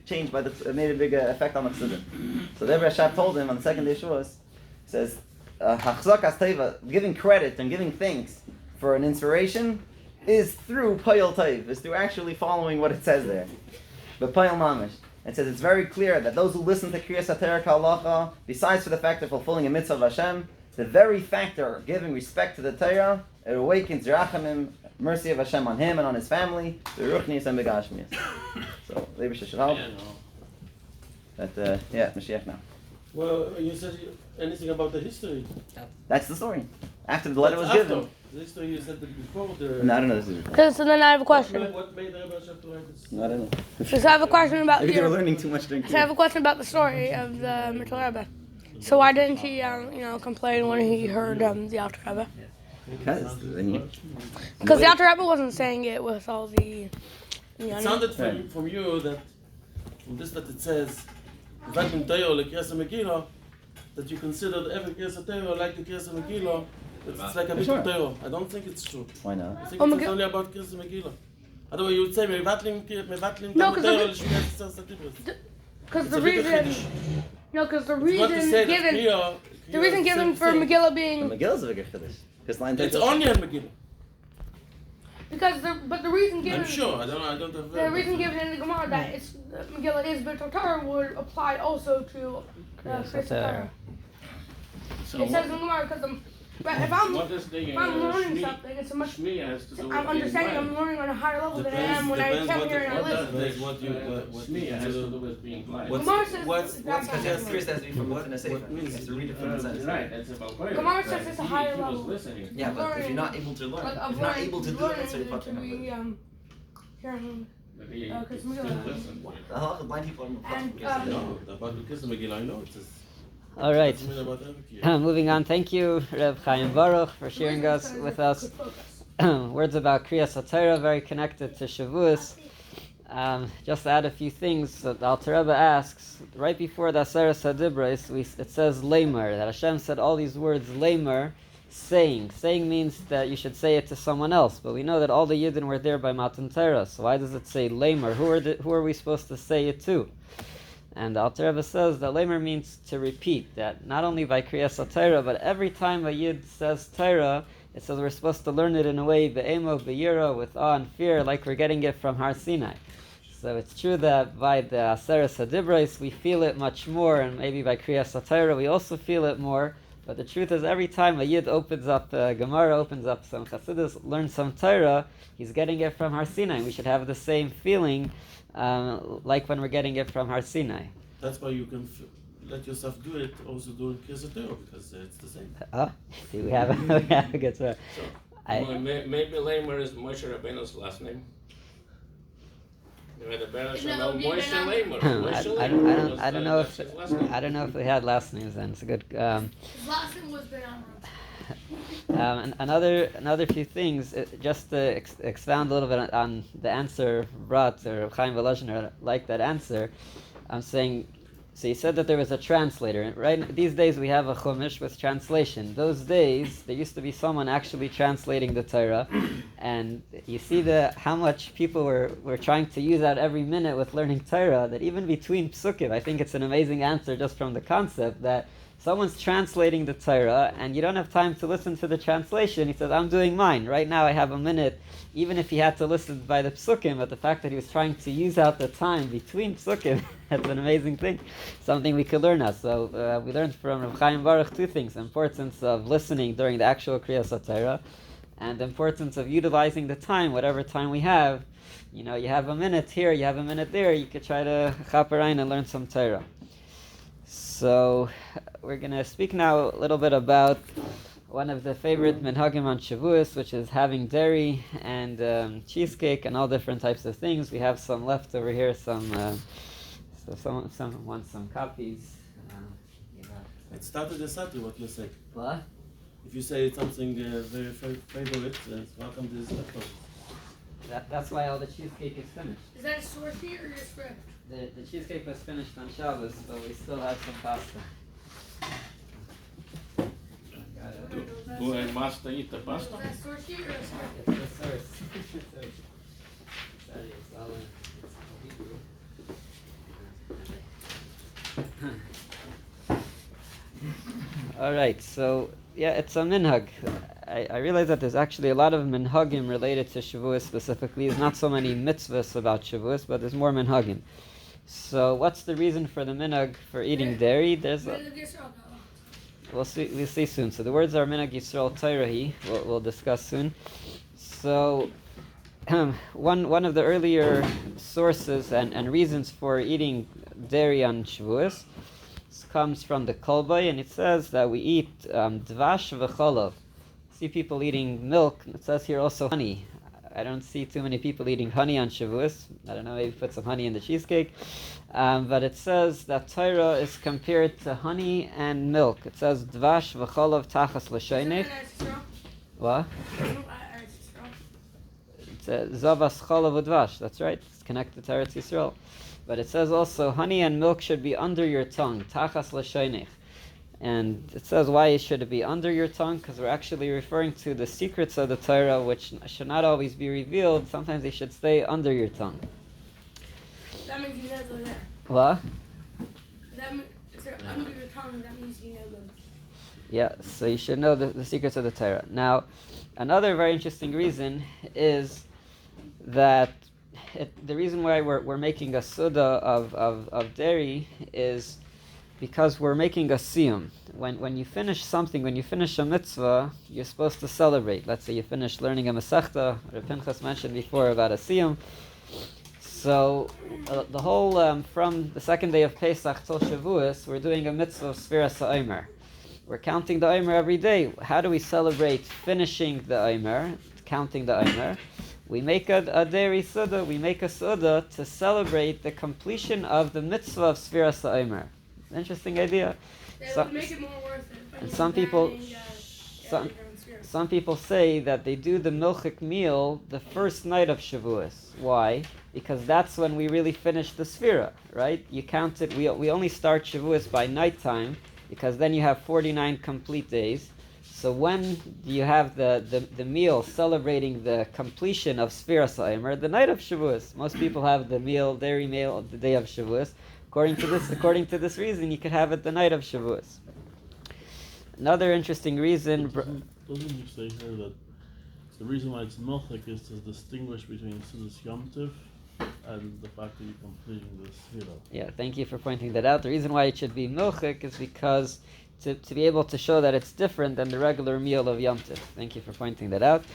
change it made a big effect on the Chassidim. So the Rebbe Rashab told him on the second day of Shavuos, he says, giving credit and giving thanks for an inspiration is through Payal Taiv, is through actually following what it says there. But Payal Mamish. It says it's very clear that those who listen to Kriyas HaTorah Halacha, besides for the fact of fulfilling a mitzvah of Hashem, the very factor of giving respect to the Torah, it awakens Rachamim, mercy of Hashem on him and on his family, the Ruchnius and Begashmius. So, Levi should help. But, Mashiach now. Well, you said anything about the history? That's the story. After the letter was After. given. The history you said that before the... No, I don't know this is Okay, so then I have a question. What made the Rebbe Hashem to write this? No, I don't know. So I have a question about Maybe they were your, learning too much during so I have a question about the story of the Mitchell Rebbe. So why didn't he, complain when he heard the Alter Rebbe? Because Because the Alter Rebbe wasn't saying it with all the, It sounded from you that, from this that it says, Vatim Teo le Kriyas HaMegillah, that you considered every Kriyas HaTorah like the Kriyas HaMegillah. It's like a bit of Torah. I don't think it's true. Why not? I think it's only about Kriyas HaMegillah. Otherwise you would say, Mevatlim No, Talmud Torah l'Shmiyas Tzadikos. because the It's a bit of reason, Chiddush. no, because the It's not to reason say that given, Kriya the reason is the given same for thing. Megillah The being, Megillah's a bigger Chiddush. Because line It's only on Megillah. but the reason given, I'm sure. I don't have the reason given in the Gemara that it's Megillah is B'Tor Torah would apply also to Kriyas Torah. So It says in the Gemara because if I'm what is the learning something, it's a much. Shmi has to do with I'm understanding. I'm learning on a higher level than I am when I come here and I listen. What Shmi has to do with being blind. Gemara says what's that's Because not that's Chris has to be from within a sefer. What means You have to read it from the sentence. Right, that's about Torah. Gemara says Right. it's a higher He was level. listening. Yeah, but if you're not able to learn, Like if of you're not learning, able to do it, that's learning very to fucking be hard. hearing. But he Because still Megillah- listen. The halacha blind people are more And, fucking No, about the Kriyas HaMegillah, I know it says. All right. It's about every Kriyah. Moving on. Thank you, Reb Chaim Baruch, for sharing us with us words about Kriyas HaTorah, very connected to Shavous. Just to add a few things, the Alter Rebbe asks, right before the Aseres HaDibros, it says Lamer, that Hashem said all these words, Lamer, saying. Saying means that you should say it to someone else, but we know that all the Yidden were there by Matan Torah, so why does it say Lamer? Who are we supposed to say it to? And the Alter Rebbe says that Lamer means to repeat, that not only by Kriyas HaTorah, but every time a Yid says Torah, it says we're supposed to learn it in a way, be'emo, be'yira, with awe and fear, like we're getting it from Har Sinai. So it's true that by the Aseres HaDibros we feel it much more, and maybe by Kriyas HaTorah we also feel it more. But the truth is, every time a Yid opens up Gemara, opens up some Chassidus, learns some Torah, he's getting it from Har Sinai. We should have the same feeling like when we're getting it from Har Sinai. That's why you can let yourself do it, also do it Kriyas HaTorah, because it's the same. See, we have a good story. Maybe Lamer is Moshe Rabbeinu's last name. The Rebbe Shalom, Moshe Lamer. I don't know if we had last names then. It's a good. His last name was Ben Amram. And another few things, just to expound a little bit on the answer brought, or Chaim Volozhiner like that answer. I'm saying, so he said that there was a translator. Right these days we have a Chumash with translation. Those days there used to be someone actually translating the Torah, and you see how much people were trying to use that every minute with learning Torah. That even between psukim, I think it's an amazing answer just from the concept that someone's translating the Torah and you don't have time to listen to the translation. He says, I'm doing mine. Right now I have a minute, even if he had to listen by the psukim, but the fact that he was trying to use out the time between psukim, that's an amazing thing. Something we could learn now. So we learned from Reb Chaim Baruch two things: the importance of listening during the actual Kriyas HaTorah, and the importance of utilizing the time, whatever time we have. You know, you have a minute here, you have a minute there, you could try to chaperein and learn some Torah. So we're going to speak now a little bit about one of the favorite minhagim on Shavous, which is having dairy and cheesecake and all different types of things. We have some left over here, so someone wants some copies. It started the Sati, what you say. What? If you say something very favorite, welcome to this leftovers. That's why all the cheesecake is finished. Is that a source here or your script? The cheesecake was finished on Shavous, but we still have some pasta. Do I must eat the pasta? Is that a source here or a script? It's the source. Sorry, it's all in Hebrew. All right, so yeah, it's a minhag. I realize that there's actually a lot of minhagim related to Shavous specifically. There's not so many mitzvahs about Shavous, but there's more minhagim. So what's the reason for the minhag for eating dairy? We'll see soon. So the words are minhag Yisrael Torah. We'll discuss soon. So one of the earlier sources and reasons for eating dairy on Shavuos comes from the Kolbay, and it says that we eat dvash v'cholav. See people eating milk. It says here also honey. I don't see too many people eating honey on Shavuos. I don't know, maybe put some honey in the cheesecake. But it says that Torah is compared to honey and milk. It says dvash v'cholav tachas l'shoinech. What? It's zavas cholav udvash. That's right. It's connected to Eretz Yisrael. But it says also honey and milk should be under your tongue. Tachas l'shoinech. And it says why should it be under your tongue? Because we're actually referring to the secrets of the Torah, which should not always be revealed. Sometimes they should stay under your tongue. That means you know they're there. What? If they're under your tongue, that means you know them. Yeah, so you should know the secrets of the Torah. Now, another very interesting reason is that the reason why we're making a suda of dairy is because we're making a siyum. When you finish something, when you finish a mitzvah, you're supposed to celebrate. Let's say you finish learning a masechta. Rav Pinchas mentioned before about a siyum. So the whole from the second day of Pesach till Shavuos, we're doing a mitzvah of Sfiras HaOmer. We're counting the Omer every day. How do we celebrate finishing the Omer, counting the Omer? We make a dairy suda. We make a suda to celebrate the completion of the mitzvah of Sfiras HaOmer. Interesting idea. That would make it more worth it. And some people say that they do the milchik meal the first night of Shavuos. Why? Because that's when we really finish the Sfira, right? You count it. We only start Shavuos by nighttime because then you have 49 complete days. So when you have the meal celebrating the completion of Sfiras HaOmer, the night of Shavuos. Most people have the dairy meal, the day of Shavuos. According to this reason, you could have it the night of Shavuos. Another interesting reason. Doesn't you say here that the reason why it's milchik is to distinguish between Sudas Yom Tov and the fact that you're completing this Sfira? Yeah, thank you for pointing that out. The reason why it should be milchik is because to be able to show that it's different than the regular meal of Yom Tov. Thank you for pointing that out.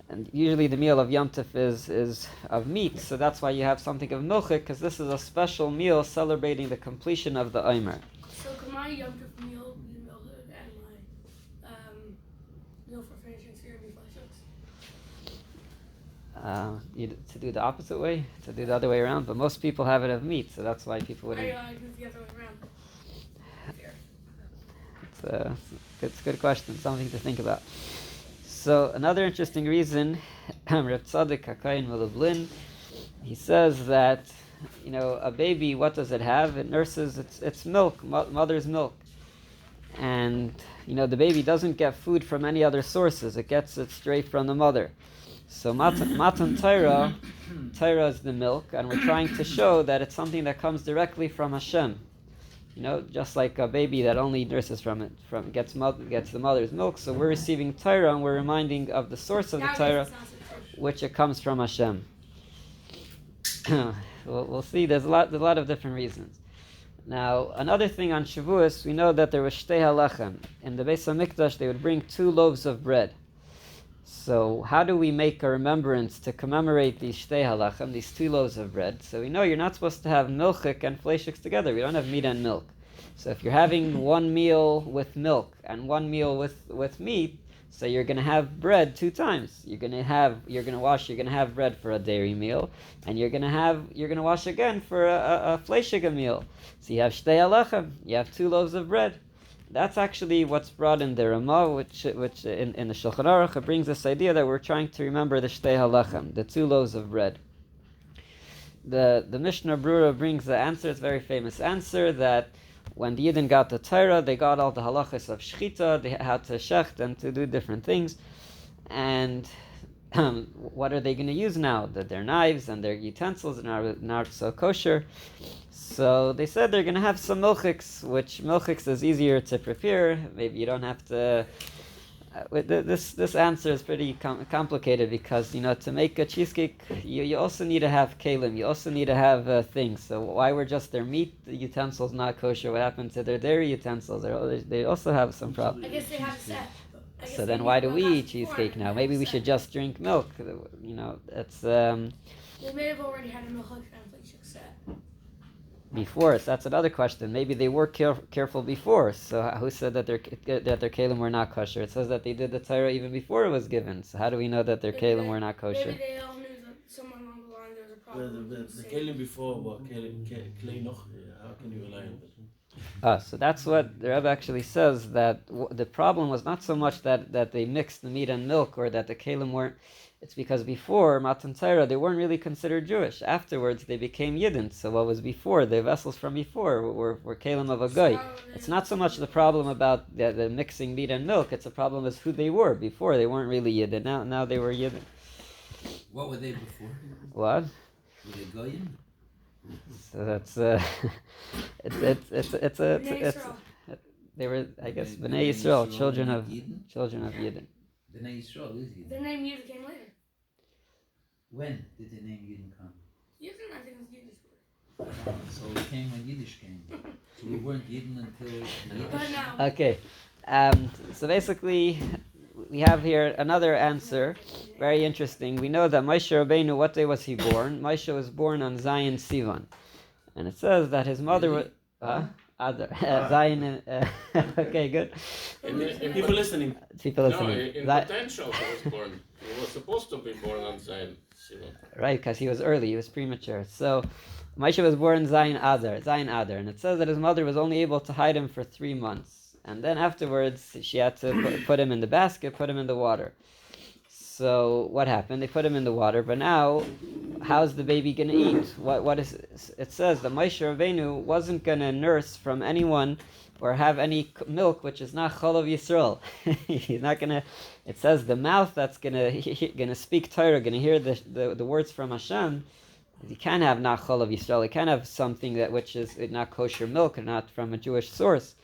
And usually the meal of Yom Tov is of meat, so that's why you have something of milchik, because this is a special meal celebrating the completion of the Omer. So could my Yom Tov meal be milchik and my meal for finishing Sfira be fleshliks? To do the opposite way, to do the other way around, but most people have it of meat, so that's why people wouldn't. I do it the other way around. It's a good question, something to think about. So another interesting reason, Rav Tzadok HaKohen Mulublin, he says that, a baby, what does it have? It nurses its milk, mother's milk. And, the baby doesn't get food from any other sources. It gets it straight from the mother. So Matan Torah is the milk, and we're trying to show that it's something that comes directly from Hashem. Just like a baby that only nurses gets the mother's milk. So we're receiving Torah, and we're reminding of the source of the Torah, which it comes from Hashem. We'll see. There's a lot of different reasons. Now, another thing on Shavuos, we know that there was shtei halachem. In the Beis Hamikdash, they would bring 2 loaves of bread. So how do we make a remembrance to commemorate these shtei halachem, these 2 loaves of bread? So we know you're not supposed to have milchik and fleshiks together. We don't have meat and milk. So if you're having one meal with milk and one meal with meat, so you're going to have bread 2 times. You're going to have bread for a dairy meal, and you're going to wash again for a fleshika meal. So you have shtei halachem, you have 2 loaves of bread. That's actually what's brought in the Ramah, which in the Shulchan Aruch, it brings this idea that we're trying to remember the shtei halachem, the 2 loaves of bread. The Mishnah Brura brings the answer, it's a very famous answer, that when the Yidden got the Torah, they got all the halachas of shechita, they had to shecht and to do different things. And what are they going to use now? Their knives and their utensils are not so kosher. So they said they're going to have some milchiks, which milchiks is easier to prepare. Maybe you don't have to This answer is pretty complicated because to make a cheesecake you also need to have kalim, you also need to have things. So why were just their meat utensils not kosher? What happened to their dairy utensils? They also have some problems. I guess they have a set. So then why do we eat cheesecake now? Maybe we should just drink milk. It's They may have already had a milk translation set. before. So that's another question. Maybe they were careful before. So who said that their kalim were not kosher? It says that they did the Torah even before it was given. So how do we know that their kalim were not kosher? Maybe they all knew that somewhere along the line there was a problem. The kelim before were klei noch. How can you rely on that? So that's what the Rebbe actually says, that the problem was not so much that they mixed the meat and milk or that the kalim weren't. It's because before Matan Torah they weren't really considered Jewish. Afterwards they became Yidden. So what was before, the vessels from before were kalim of a goy. It's not so much the problem about the mixing meat and milk. It's a problem as who they were before. They weren't really Yidden. Now they were Yidden. What were they before? What? Were they goyim? So that's they were, I guess, Bnei Yisrael, children of Yidden. Bnei Yisrael is Yidden. The name Yidden came later. When did the name Yidden come? Yidden, I think, was Yiddish word. So it came when Yiddish came. So we weren't Yidden until But Yiddish. now, Okay, so basically, we have here another answer, very interesting. We know that Moshe Rabbeinu, what day was he born? Moshe was born on Zion Sivan, and it says that his mother was Zion. Okay, good. People listening. People No, listening. in potential he was born. He was supposed to be born on Zion. Right, because he was early, he was premature. So Moshe was born Zion Adar, and it says that his mother was only able to hide him for 3 months. And then afterwards, she had to put him in the basket, put him in the water. So what happened? They put him in the water, but now, how's the baby going to eat? What is it says that Moshe Rabbeinu wasn't going to nurse from anyone or have any milk which is not Chalav Yisrael. He's not going to. It says the mouth that's going to speak Torah, going to hear the words from Hashem. You can't have not Chalav Yisrael. You can't have something which is not kosher milk and not from a Jewish source.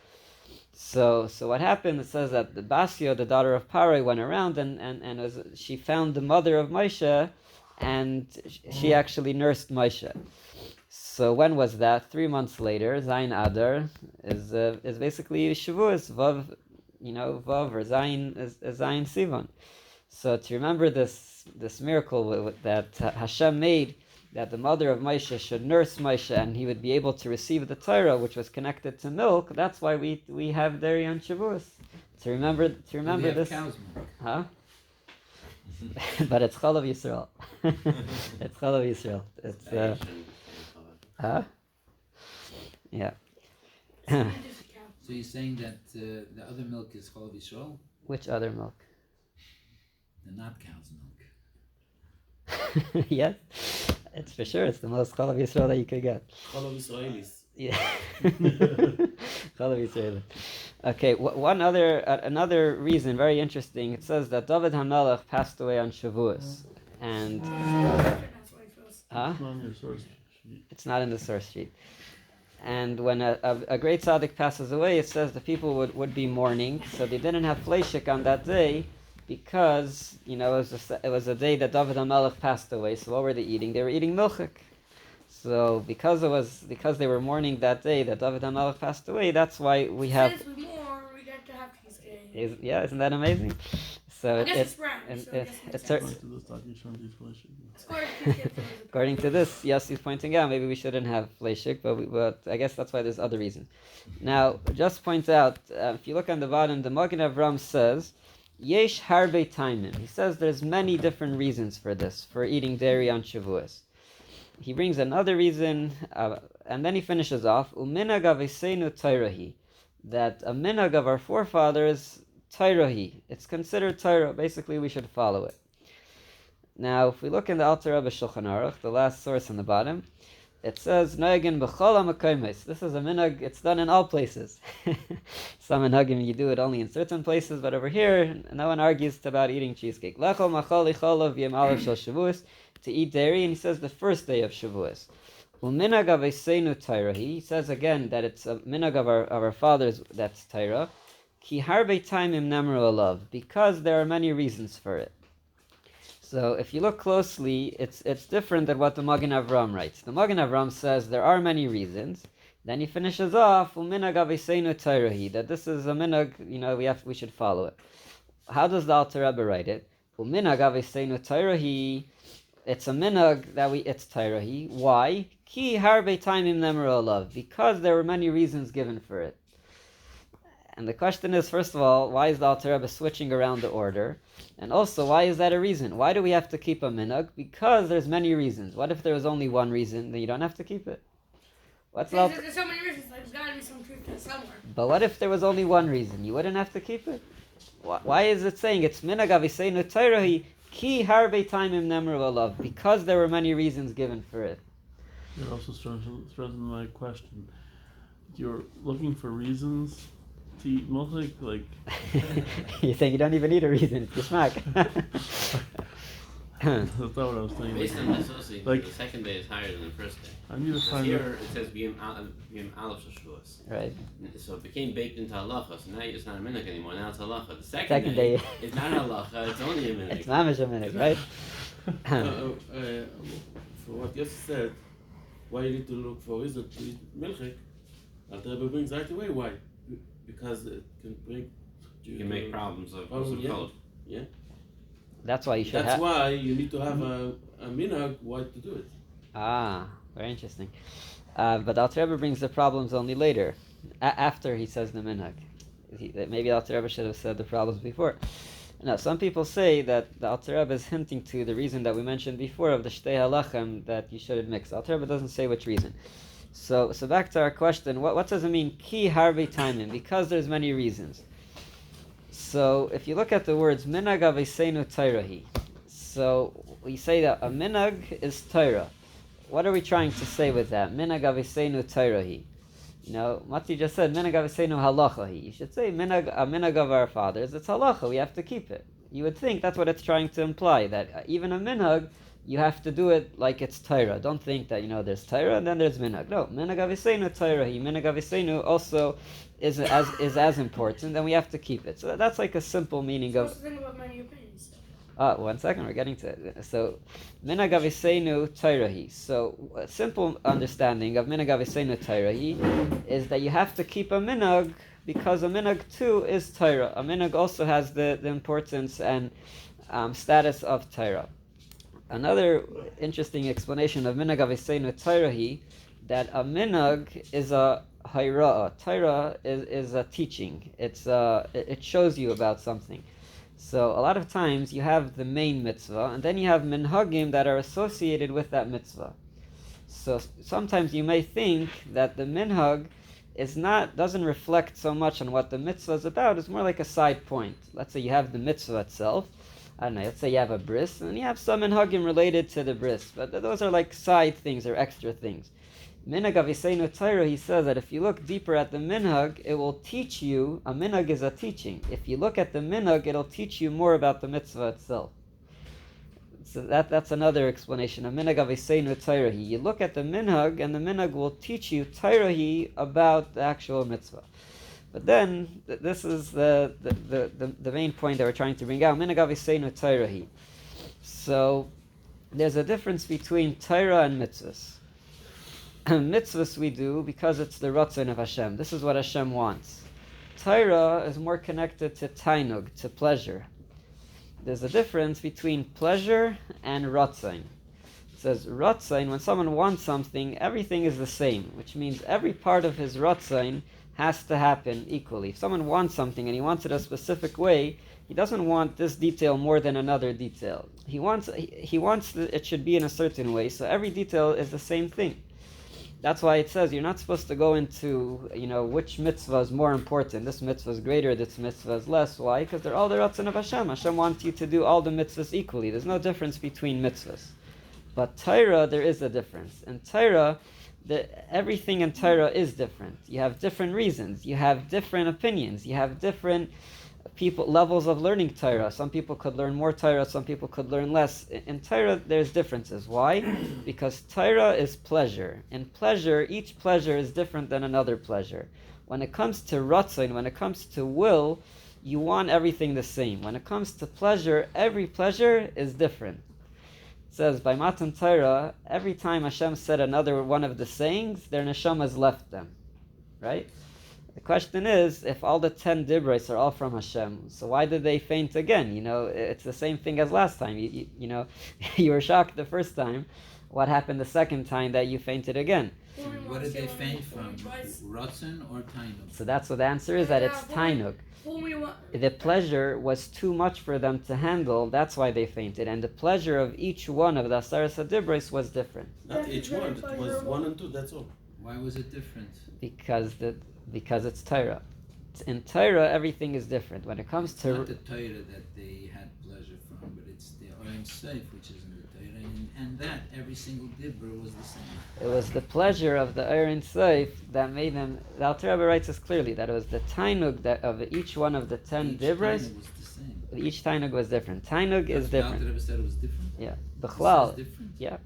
So what happened? It says that the Basio, the daughter of Parai, went around and she found the mother of Moshe, and she actually nursed Moshe. So when was that? 3 months later, Zayin Adar is basically Shavous, Vav, Vav or Zayin is Zayin Sivan. So to remember this miracle that Hashem made, that the mother of Moshe should nurse Moshe and he would be able to receive the Torah, which was connected to milk. That's why we have dairy on Shavuos. To remember this. Cow's milk. Huh? But it's Chalav Yisrael. It's Chalav Yisrael. It's huh? Yeah. Yiddish cow. So you're saying that the other milk is Chalav Yisrael? Which other milk? The not cow's milk. Yes, it's for sure. It's the most Chalav Yisrael that you could get. Chalav Israelis. Yeah. Chalav Yisrael. Okay, another reason, very interesting. It says that David HaMelech passed away on Shavuos, and That's what it feels. huh? It's not on your source sheet. It's not in the source sheet. And when a great tzaddik passes away, it says the people would be mourning, so they didn't have fleishik on that day because it was a day that David HaMelech passed away. So what were they eating? They were eating milchik. So because they were mourning that day that David HaMelech passed away, that's why we have. Since we mourn, we get to have cheesecake. Isn't that amazing? So I guess it's brown. and So I guess it's it certain. According to this doc, you shouldn't eat flesh. According to this, yes, he's pointing out maybe we shouldn't have fleishik, but I guess that's why there's other reasons. Now, just point out, if you look on the bottom, the Magen Avram says, Yesh harbe taimim. He says there's many different reasons for this, for eating dairy on Shavuos. He brings another reason, and then he finishes off, Uminag avesenu Torah, that a minag of our forefathers, Torah, it's considered Torah. Basically, we should follow it. Now, if we look in the Alter Rebbe Shulchan Aruch, the last source on the bottom, it says, Noegin b'chol ha'makaymes. This is a minhag, it's done in all places. Some minhagim, you do it only in certain places, but over here, no one argues about eating cheesecake. Lechol machol icholov yom aleph shel Shavuos, to eat dairy, and he says the first day of Shavuos. U'minhag avesenu Torah, he says again that it's a minhag of our fathers, that's Torah. Ki harbe taimim nemru alav, because there are many reasons for it. So if you look closely, it's different than what the Magen Avram writes. The Magen Avram says there are many reasons. Then he finishes off uminag aviseinu tairahi, that this is a minhag, we should follow it. How does the Alter Rebbe write it? Uminag aviseinu tairahi. It's a minhag it's tairahi. Why? Ki harbe taimim nemru alav, because there were many reasons given for it. And the question is, first of all, why is the Alter Rebbe switching around the order? And also, why is that a reason? Why do we have to keep a minhag? Because there's many reasons. What if there was only one reason? Then you don't have to keep it. There's so many reasons, there's got to be some truth to somewhere. But what if there was only one reason? You wouldn't have to keep it. Why is it saying it's minhag aviseinu tairahi ki harbe taimim nemru alav? Because there were many reasons given for it. It also strengthens my question. You're looking for reasons to eat milchik, like You're saying you don't even need a reason. It's geschmack. that's not what I was saying. Based on this, also, Like- the second day is higher than the first day. I need to Because find here it says B'yim Aleph Shavous. Right. So it became baked into halacha. So now it's not a minhag anymore. Now it's halacha. The second Second day day. it's not halacha. It's only a minhag. It's mamish a minhag, right? For what you said, why you need to look for is it to eat milchik? Alter Rebbe brings right away. Why? Because it can bring. You can make problems of yeah. code. Yeah. That's why you should That's have. why you need to have a minhag why to do it. Ah, very interesting. But Alter Rebbe brings the problems only later, after he says the minhag. Maybe Alter Rebbe should have said the problems before. Now, some people say that the Alter Rebbe is hinting to the reason that we mentioned before of the shtei halachim, that you shouldn't mix. Alter Rebbe doesn't say which reason. So back to our question, what does it mean, ki harbe taimim? Because there's many reasons. So if you look at the words minhag aviseinu tairahi, so we say that a minhag is Torah. What are we trying to say with that? Minhag aviseinu tairahi. Mati just said minhag aviseinu halachahi. You should say a minhag of our fathers. It's halacha. We have to keep it. You would think that's what it's trying to imply, that even a minhag, you have to do it like it's Torah. Don't think that there's Torah and then there's minhag. No, minhag aviseinu tairahi. Minhag aviseinu also is as important, and we have to keep it. So that's like a simple meaning of. What's the thing about many opinions? 1 second, we're getting to it. So, minhag aviseinu tairahi. So, a simple understanding of minhag aviseinu tairahi is that you have to keep a minhag because a minhag too is Torah. A minhag also has the importance and status of Torah. Another interesting explanation of minhag aviseinu tairahi, that a minhag is a hayra'ah. Torah is a teaching. It shows you about something. So a lot of times you have the main mitzvah, and then you have minhagim that are associated with that mitzvah. So sometimes you may think that the minhag doesn't reflect so much on what the mitzvah is about. It's more like a side point. Let's say you have the mitzvah itself. I don't know, let's say you have a bris, and you have some minhagim related to the bris, but those are like side things or extra things. Minhag aviseinu Torah, he says that if you look deeper at the minhag, it will teach you. A minhag is a teaching. If you look at the minhag, it'll teach you more about the mitzvah itself. So that's another explanation of minhag aviseinu Torah. You look at the minhag, and the minhag will teach you Torah about the actual mitzvah. But then this is the main point that we're trying to bring out. Minhag aviseinu Torah. So there's a difference between Torah and mitzvahs. Mitzvahs we do because it's the ratzon of Hashem. This is what Hashem wants. Torah is more connected to tainug, to pleasure. There's a difference between pleasure and ratzon. It says ratzon, when someone wants something, everything is the same, which means every part of his ratzon has to happen equally. If someone wants something and he wants it a specific way, he doesn't want this detail more than another detail. He wants it should be in a certain way, so every detail is the same thing. That's why it says you're not supposed to go into, which mitzvah is more important. This mitzvah is greater, this mitzvah is less. Why? Because they're all the ratzon of Hashem. Hashem wants you to do all the mitzvahs equally. There's no difference between mitzvahs. But Torah, there is a difference. In Torah, everything in Torah is different. You have different reasons. You have different opinions. You have different levels of learning Torah. Some people could learn more Torah, some people could learn less. In Torah, there's differences. Why? Because Torah is pleasure. In pleasure, each pleasure is different than another pleasure. When it comes to ratzon, when it comes to will, you want everything the same. When it comes to pleasure, every pleasure is different. It says by Matan Torah, every time Hashem said another one of the sayings, their neshamas left them. Right? The question is, if all the 10 dibros are all from Hashem, so why did they faint again? It's the same thing as last time. You were shocked the first time. What happened the second time that you fainted again? What did they faint from? Ratzon or Tainug? So that's what the answer is, that it's Tainug. The pleasure was too much for them to handle, that's why they fainted. And the pleasure of each one of the Asaras HaDibros was different. Not each one, it was 1 and 2, that's all. Why was it different? Because it's Torah. In Torah, everything is different. When it comes It's to not the Torah that they had pleasure from, but it's the Oren Seif, which is in the Torah, and that every single dibber was the same. it was the pleasure of the Oren Seif that made them. The Alter Rebbe writes us clearly that it was the Tainug that of each one of the 10 Each dibros. Tainug was the same. Each Tainug was different. Tainug is The Alter different. Rebbe said it was different. Yeah, This Bechlal. is different. Yeah.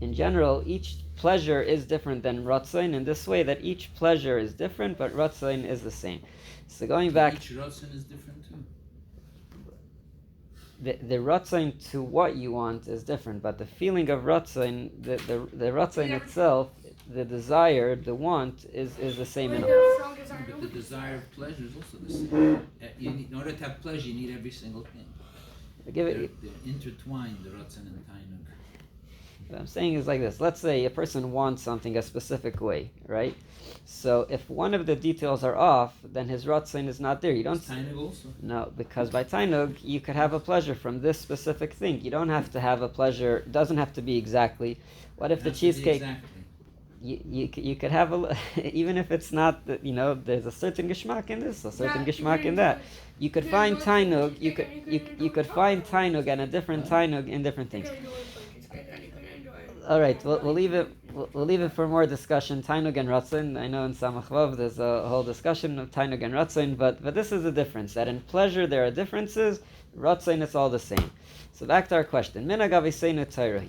In general, each pleasure is different than Ratzon in this way, that each pleasure is different, but Ratzon is the same. So going back, Each Ratzon is different too. the Ratzon to what you want is different, but the feeling of Ratzon, the Ratzon itself, the desire, the want, is the same in all. But the desire of pleasure is also the same. In order to have pleasure, you need every single thing. They're intertwined, the Ratzon and Tainug. What I'm saying is like this. Let's say a person wants something a specific way, right? So if one of the details are off, then his Ratzon is not there. You don't. Tainug also. No, because by Tainug, you could have a pleasure from this specific thing. You don't have to have a pleasure. It doesn't have to be exactly. What if the cheesecake? Exactly. You could have even if it's not, there's a certain geschmack in this, a certain geschmack in that. You could find Tainug. You could find Tainug and a different Tainug in different things. All right, we'll leave it. We'll leave it for more discussion. Tainug and Ratzon. I know in Samach Vav there's a whole discussion of Tainug and Ratzon, but this is the difference. That in pleasure there are differences. Ratzon, it's all the same. So back to our question. Minhag aviseinu Torah.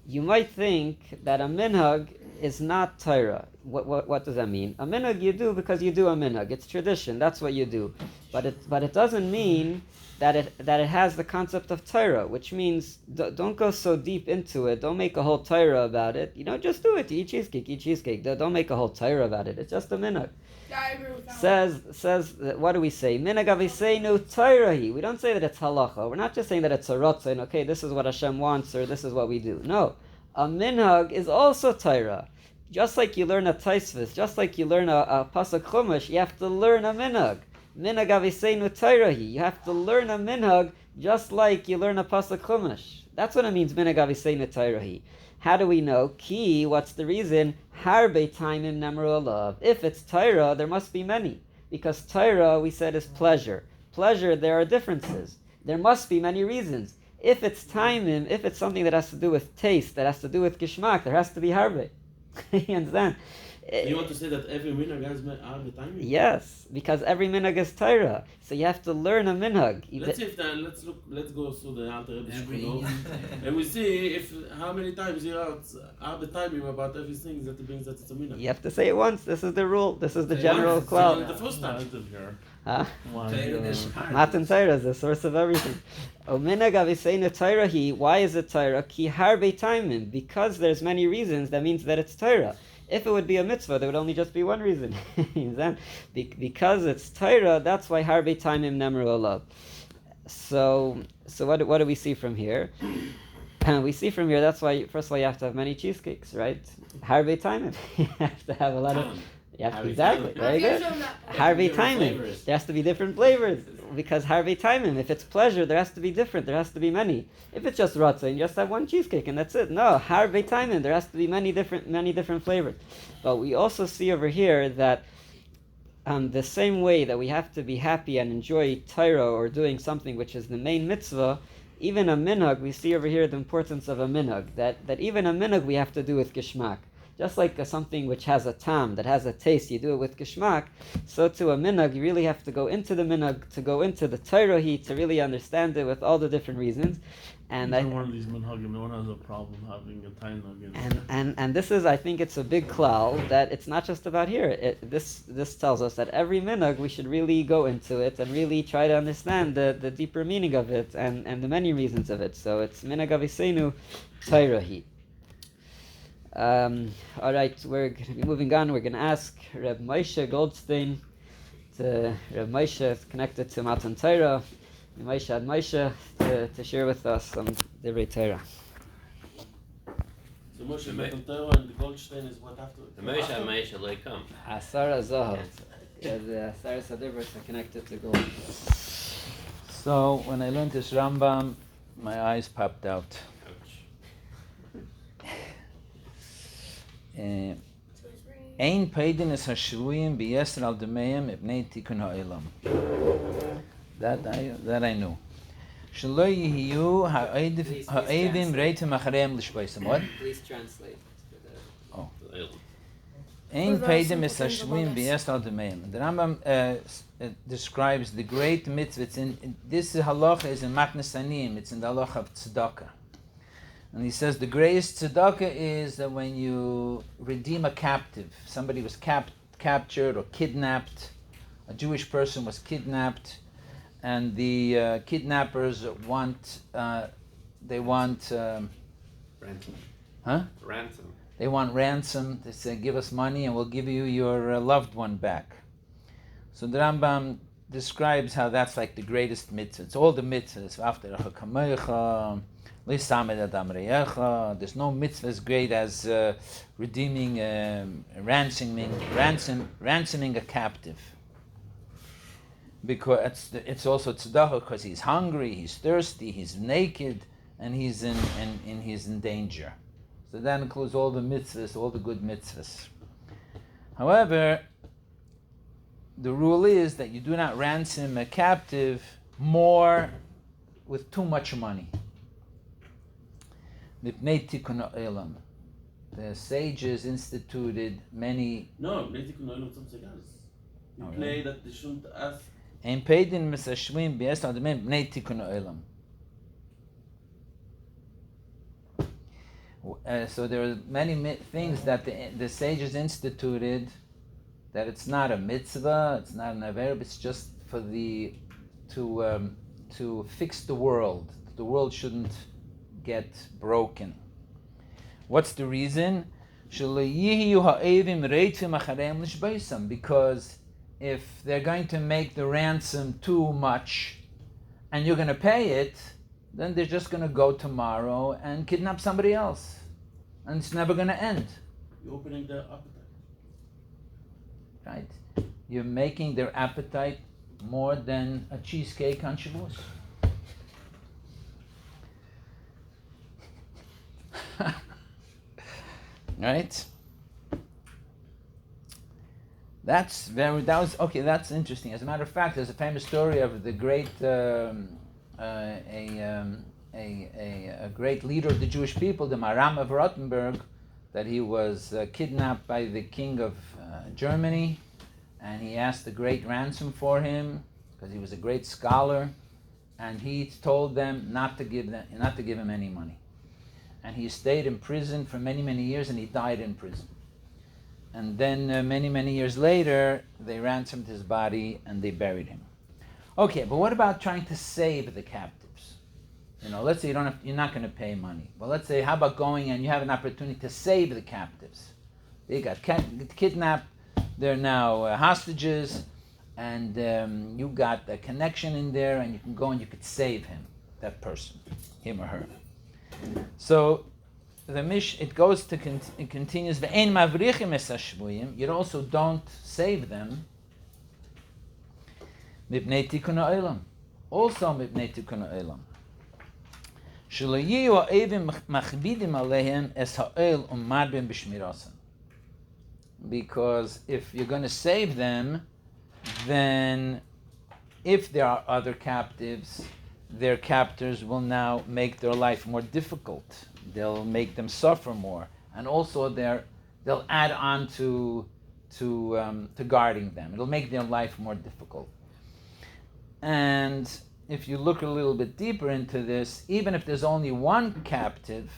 You might think that a minhag is not Torah. What does that mean? A minhag you do because you do a minhag. It's tradition. That's what you do. But it doesn't mean that it has the concept of Torah, which means don't go so deep into it. Don't make a whole Torah about it. Just do it. Eat cheesecake. Don't make a whole Torah about it. It's just a minhag. Yeah, I agree with that. Says what do we say? Minhag aviseinu Torah. We don't say that it's halacha. We're not just saying that it's a ratzon. Okay, this is what Hashem wants, or this is what we do. No, a minhag is also Torah. Just like you learn a taisvis, just like you learn a pasuk chumash, you have to learn a minhag. Minhag aviseinu Torah. You have to learn a minhag just like you learn a pasuk chumash. That's what it means. Minhag aviseinu Torah. How do we know? Ki, what's the reason? Harbe taimim namru alav. If it's Torah, there must be many. Because Torah, we said, is pleasure. Pleasure, there are differences. There must be many reasons. If it's taimim, if it's something that has to do with taste, that has to do with gishmak, there has to be harbe. You understand? You want to say that every minhag has the timing? Yes, because every minhag is Torah. So you have to learn a minhag. Let's see if let's go through the Alter Rebbe Every Shulchan Aruch, and we see how many times he writes the timing about everything that brings that it's a minhag. You have to say it once. This is the rule. This is the Say general once. cloud. The first time. Huh? Torah, there's part. Matan Torah is the source of everything. Minhag aviseinu Torah. Why is it Torah? Ki harbe taimim. Because there's many reasons. That means that it's Torah. If it would be a mitzvah, there would only just be one reason. Because it's Torah, that's why harbe taimim nemru alav. So what do we see from here? We see from here, that's why, first of all, you have to have many cheesecakes, right? Harbe taimim. You have to have a lot of... Exactly, very good. Harve taimim. There has to be different flavors because harve taimim. If it's pleasure, there has to be different. There has to be many. If it's just ratzon, you just have one cheesecake and that's it. No, harve taimim. There has to be many different flavors. But we also see over here that the same way that we have to be happy and enjoy Torah or doing something which is the main mitzvah, even a minhag, we see over here the importance of a minhag. That even a minhag we have to do with gishmak. just like something which has a tam, that has a taste, you do it with geschmack, so to a minhag, you really have to go into the minhag, to go into the Torah, to really understand it with all the different reasons. And Even one of these minhagim, no one has a problem having a tainug. And this is, I think, it's a big klal that it's not just about here. This tells us that every minhag we should really go into it and really try to understand the deeper meaning of it and the many reasons of it. So it's minhag aviseinu Torah. All right, we're going to be moving on. We're going to ask Reb Moshe Goldstein. Reb Moshe is connected to Matan Torah. Moshe Ad Moshe to share with us some Divrei Torah. So Moshe Matan Torah and the Goldstein is what after? The Moshe Ad Moshe will come. Asara Zohar. The Asara Sadibros are connected to gold. So when I learned this Rambam, my eyes popped out. Ein peidin es hashvuyim b'yesr al demeim ibnei tikun ha'olam. That I knew. Shelo yihiyu ha'edim reitim achareim l'shpoisem. What? Please translate. Oh. Ein peidin es hashvuyim b'yesr al demeim. The Rambam describes the great mitzvahs. This halacha is in Matnas Aniyim. It's in the halacha of tzedakah. And he says the greatest tzedakah is that when you redeem a captive, somebody was captured or kidnapped, a Jewish person was kidnapped, and the kidnappers want Ransom. Huh? Ransom. They want ransom. They say, give us money and we'll give you your loved one back. So the Rambam describes how that's like the greatest mitzvah. It's all the mitzvahs. There's no mitzvah as great as redeeming, ransoming a captive. Because it's also tzedakah because he's hungry, he's thirsty, he's naked, and he's in danger. So that includes all the mitzvahs, all the good mitzvahs. However, the rule is that you do not ransom a captive more with too much money. The sages instituted many. No, Tikun Ha'olam something else. You play that they shouldn't ask. Ein peidin mesashvim b'yesr al demeim b'nei tikun ha'olam. So there are many things that the sages instituted that it's not a mitzvah, it's not an aver, it's just for to fix the world. The world shouldn't get broken. What's the reason? Because if they're going to make the ransom too much and you're going to pay it, then they're just going to go tomorrow and kidnap somebody else. And it's never going to end. You're opening their appetite. Right? You're making their appetite more than a cheesecake on Shavous. Right? That's interesting. As a matter of fact, there's a famous story of the great a great leader of the Jewish people, the Maram of Rottenburg, that he was kidnapped by the king of Germany, and he asked a great ransom for him because he was a great scholar, and he told them not to give him any money. And he stayed in prison for many, many years, and he died in prison. And then many, many years later, they ransomed his body and they buried him. Okay, but what about trying to save the captives? Let's say you're not going to pay money. Well, let's say, how about going and you have an opportunity to save the captives? They got kidnapped, they're now hostages, and you got a connection in there, and you can go and you could save him, that person, him or her. So the it continues. Ve'ein mavrichim es hashvuyim. You also don't save them. Mipnei tikun ha'olam. Also mipnei tikun ha'olam. Shelo yiyu ha'evim machbidim aleihem es ha'ol u'marbim b'shmirasam. Because if you're going to save them, then if there are other captives, their captors will now make their life more difficult. They'll make them suffer more. And also they'll add on to guarding them. It'll make their life more difficult. And if you look a little bit deeper into this, even if there's only one captive,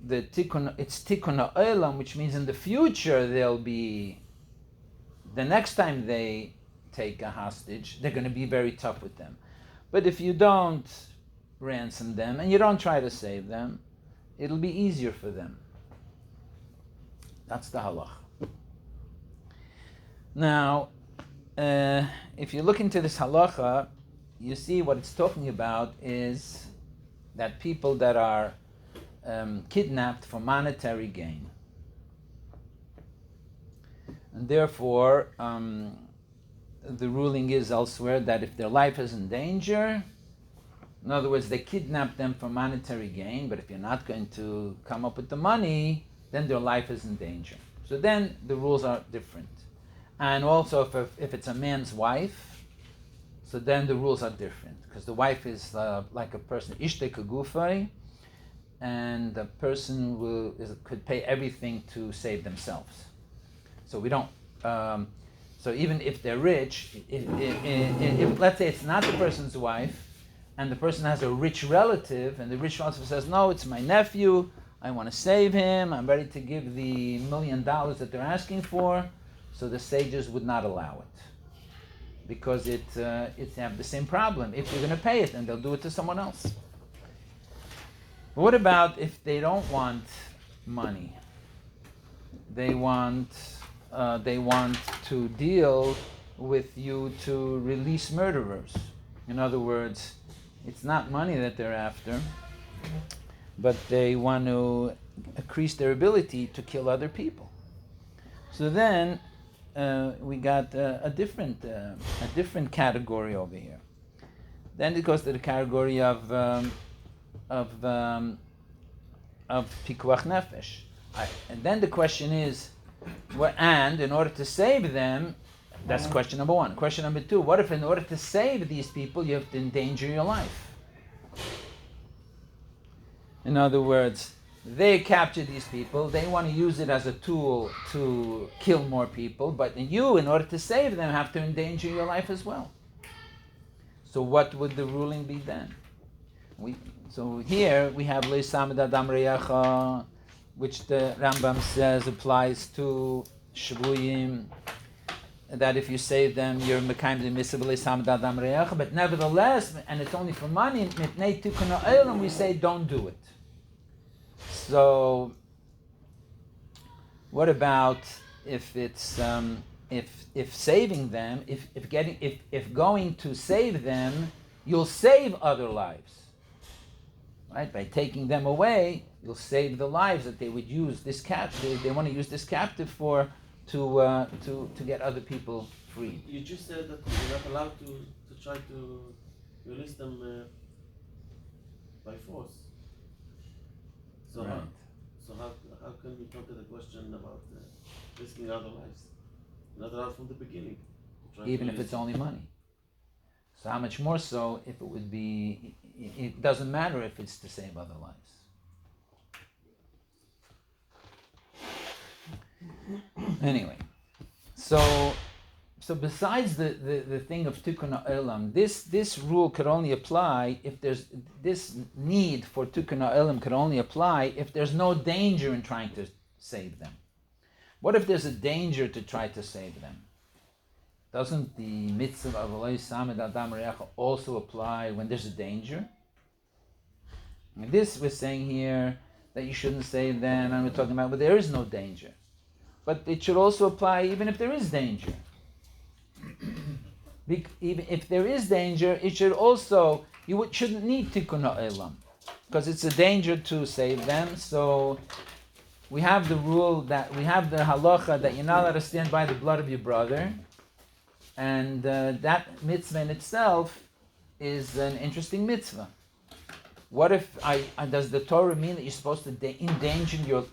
it's tikkun ha'olam, which means in the future they'll be, the next time they take a hostage, they're going to be very tough with them. But if you don't ransom them and you don't try to save them, it'll be easier for them. That's the halacha. Now, if you look into this halacha, you see what it's talking about is that people that are kidnapped for monetary gain. And therefore, the ruling is elsewhere that if their life is in danger, in other words, they kidnap them for monetary gain, but if you're not going to come up with the money, then their life is in danger. So then the rules are different. And also if it's a man's wife, so then the rules are different, because the wife is like a person, ishte kagufay, and the person could pay everything to save themselves. So we don't. So even if they're rich, if let's say it's not the person's wife, and the person has a rich relative, and the rich relative says, "No, it's my nephew. I want to save him. I'm ready to give the $1 million that they're asking for." So the sages would not allow it, because it's have the same problem. If you're going to pay it, then they'll do it to someone else. But what about if they don't want money? They want to deal with you to release murderers. In other words, it's not money that they're after, but they want to increase their ability to kill other people. So then we got a different category over here. Then it goes to the category of pikuach nefesh, and then the question is, and in order to save them, that's question number one. Question number two: what if in order to save these people, you have to endanger your life? In other words, they capture these people, they want to use it as a tool to kill more people, but you, in order to save them, have to endanger your life as well. So what would the ruling be then? So here we have Lo Yisamid Adam Reyecha, which the Rambam says applies to Shvuyim, that if you save them, you're Mekayim the Mitzvah Lo Yisamid Adam Reyecha, but nevertheless, and it's only for money, Mitnei Tikkun Ha'olam, we say don't do it. So, what about if it's if saving them, if going to save them, you'll save other lives, right? By taking them away, you'll save the lives that they would use this captive. They want to use this captive for to get other people free. You just said that you're not allowed to try to release them by force. So Right. How can we come to the question about risking other lives? Not allowed from the beginning. Even if it's only money. So how much more so if it would be? It doesn't matter if it's to save other lives. Anyway, so besides the thing of tikkun ha'olam, this rule could only apply if there's this need for tikkun ha'olam could only apply if there's no danger in trying to save them. What if there's a danger to try to save them? Doesn't the mitzvah of Lo Yisamid Adam Reyecha also apply when there's a danger? And this we're saying here that you shouldn't save them, and we're talking about, but there is no danger. But it should also apply even if there is danger. Even if there is danger, it should also, shouldn't need tikkun ha'olam, because it's a danger to save them. So we have the rule that we have the halacha that you're not allowed to stand by the blood of your brother, and that mitzvah in itself is an interesting mitzvah. What if does the Torah mean that you're supposed to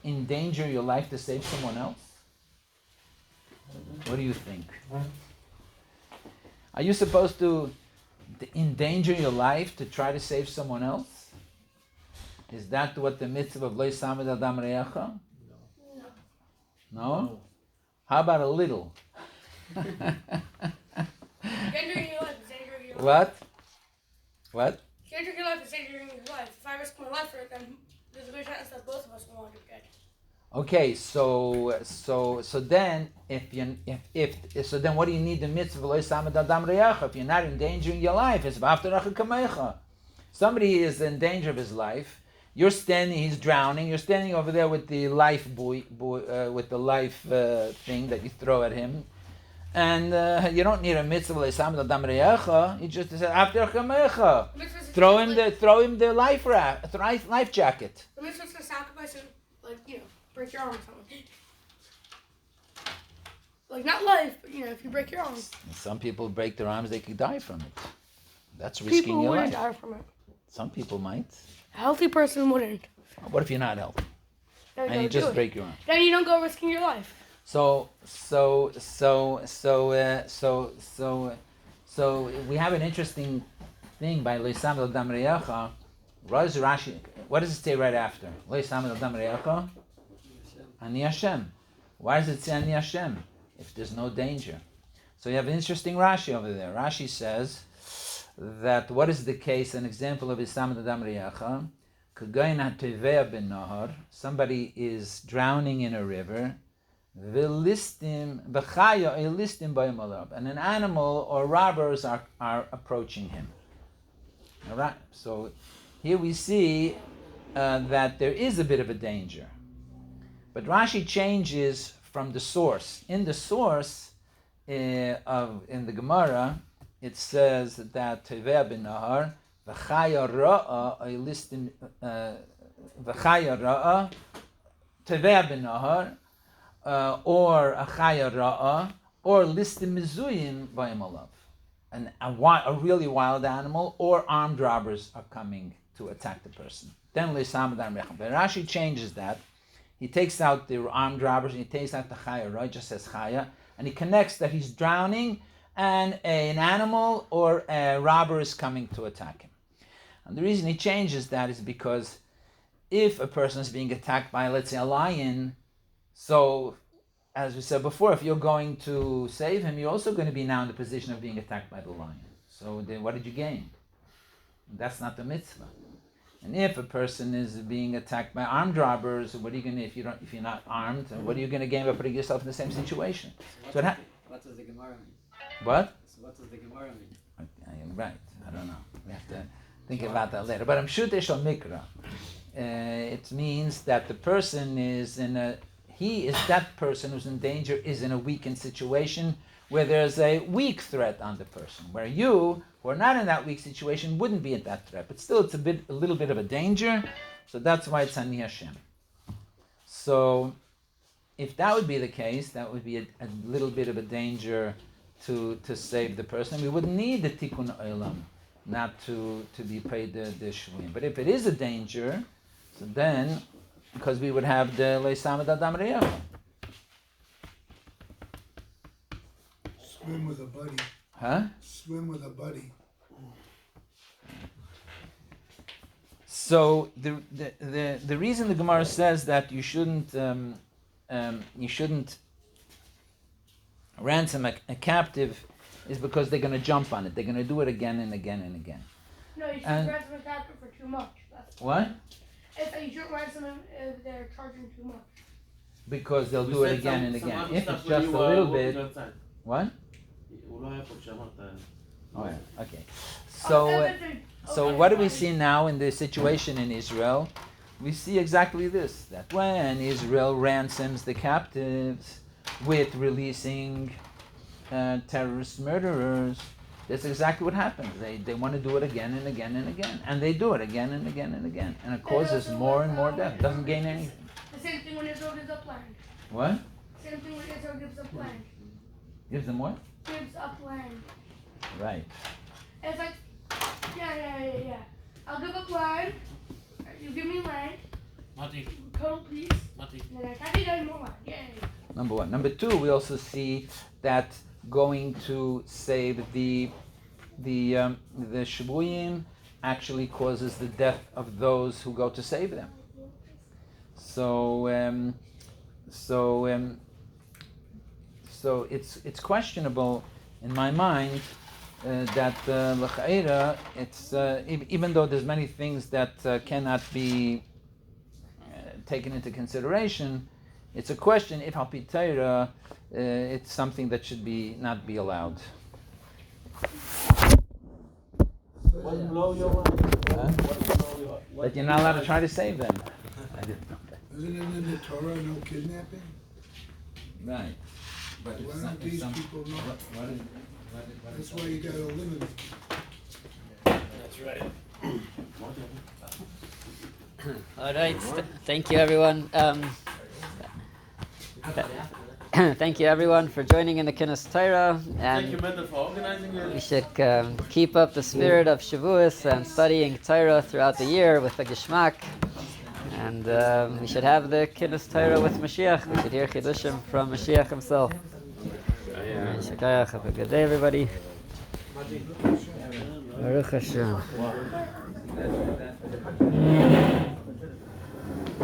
endanger your life to save someone else? What do you think? Are you supposed to endanger your life to try to save someone else? Is that what the mitzvah of Lo Yisamid Adam Reyecha? No? How about a little? Endangering your life is endangering your life. What? What? Endangering your life is endangering your life. If I risk my life for it, then there's a good chance that both of us will end up dead. Okay, so then so then what do you need the mitzvah lo yisamad adam reyacha? If you're not endangering your life, it's v'afterecha kamecha. Somebody is in danger of his life. You're standing, he's drowning. You're standing over there with the life with the life thing that you throw at him, and you don't need a mitzvah lo yisamad adam reyacha. You just say after kamecha. Throw him the life jacket. The mitzvah's to sacrifice and break your arm or something. Like not life, but if you break your arm. Some people break their arms; they could die from it. That's risking People your wouldn't life. die from it. Some people might. A healthy person wouldn't. What if you're not healthy Then and you just break your arm? Then you don't go risking your life. So we have an interesting thing by Lo Yisamad Adam Reyacha. Rashi. What does it say right after? Lo Yisamad Adam Reyacha? Ani Hashem. Why does it say Ani Hashem if there's no danger? So you have an interesting Rashi over there. Rashi says that what is the case, an example of Yisamad Adam Reyacha? K'gayin ha'tevea ben nahar. Somebody is drowning in a river. V'listim b'chaya listim b'yim alav. And an animal or robbers are approaching him. All right. So here we see that there is a bit of a danger. But Rashi changes from the source. In the source in the Gemara, it says that Tevea ben Nahar v'chaya ra'a listim v'chaya ra'a Tevea ben Nahar or a chaya ra'a or listim mizuyim b'yim alav. And a really wild animal or armed robbers are coming to attack the person. Then L'Yisamad Adam Reyacha. But Rashi changes that. He takes out the armed robbers and he takes out the chaya, right? Just says chaya. And he connects that he's drowning and an animal or a robber is coming to attack him. And the reason he changes that is because if a person is being attacked by, let's say, a lion, so as we said before, if you're going to save him, you're also going to be now in the position of being attacked by the lion. So then what did you gain? That's not the mitzvah. And if a person is being attacked by armed robbers, what are you going to, if you're not armed, what are you going to gain by putting yourself in the same situation? So what does the Gemara mean? What? So what does the Gemara mean? I am right. I don't know. We have to think about that later. But I'm sure shal mikra. It means that the person is that person who's in danger is in a weakened situation where there's a weak threat on the person. Where you, who are not in that weak situation, wouldn't be at that threat. But still, it's a little bit of a danger. So that's why it's Ani Hashem. So if that would be the case, that would be a little bit of a danger to save the person. We wouldn't need the Tikkun Olam not to be paid the Shvuim. But if it is a danger, so then, because we would have the Lo Yisamad Adam Reyacha. Swim with a buddy. Huh? Swim with a buddy. So the reason the Gemara says that you shouldn't ransom a captive is because they're going to jump on it. They're going to do it again and again and again. No, you shouldn't ransom a captive for too much. That's what? You shouldn't ransom them if they're charging too much. Because they'll do it again and again. If it's just a little bit. What? Oh, yeah. Okay. So what do we see now in the situation in Israel? We see exactly this, that when Israel ransoms the captives with releasing terrorist murderers, that's exactly what happens. They want to do it again and again and again. And they do it again and again and again. And it causes more and more death. It doesn't gain anything. The same thing when Israel gives up land. What? Same thing when Israel gives up land. Gives them what? Gives up land. Right. It's like, yeah. I'll give up land. You give me land. Total peace. And then I can't get any more land. Yay. Number one. Number two, we also see that going to save the Shvuyim actually causes the death of those who go to save them. So so it's questionable in my mind that l'cha'ira, it's even though there's many things that cannot be taken into consideration, it's a question if al pi Torah it's something that should not be allowed. What blow your mind? That you're not allowed to try to save them. I didn't know that. Isn't it in the Torah no kidnapping? Right. But Why don't these people know? That's why you gotta eliminate. That's right. All right. Thank you, everyone. Thank you, everyone, for joining in the Kinus Torah. Thank you, And Mendel, for organizing it. we should keep up the spirit of Shavous and studying Torah throughout the year with the Geshmak. And we should have the Kinus Torah with Mashiach. We should hear Chidushim from Mashiach himself. Have a good day, everybody. Baruch Hashem.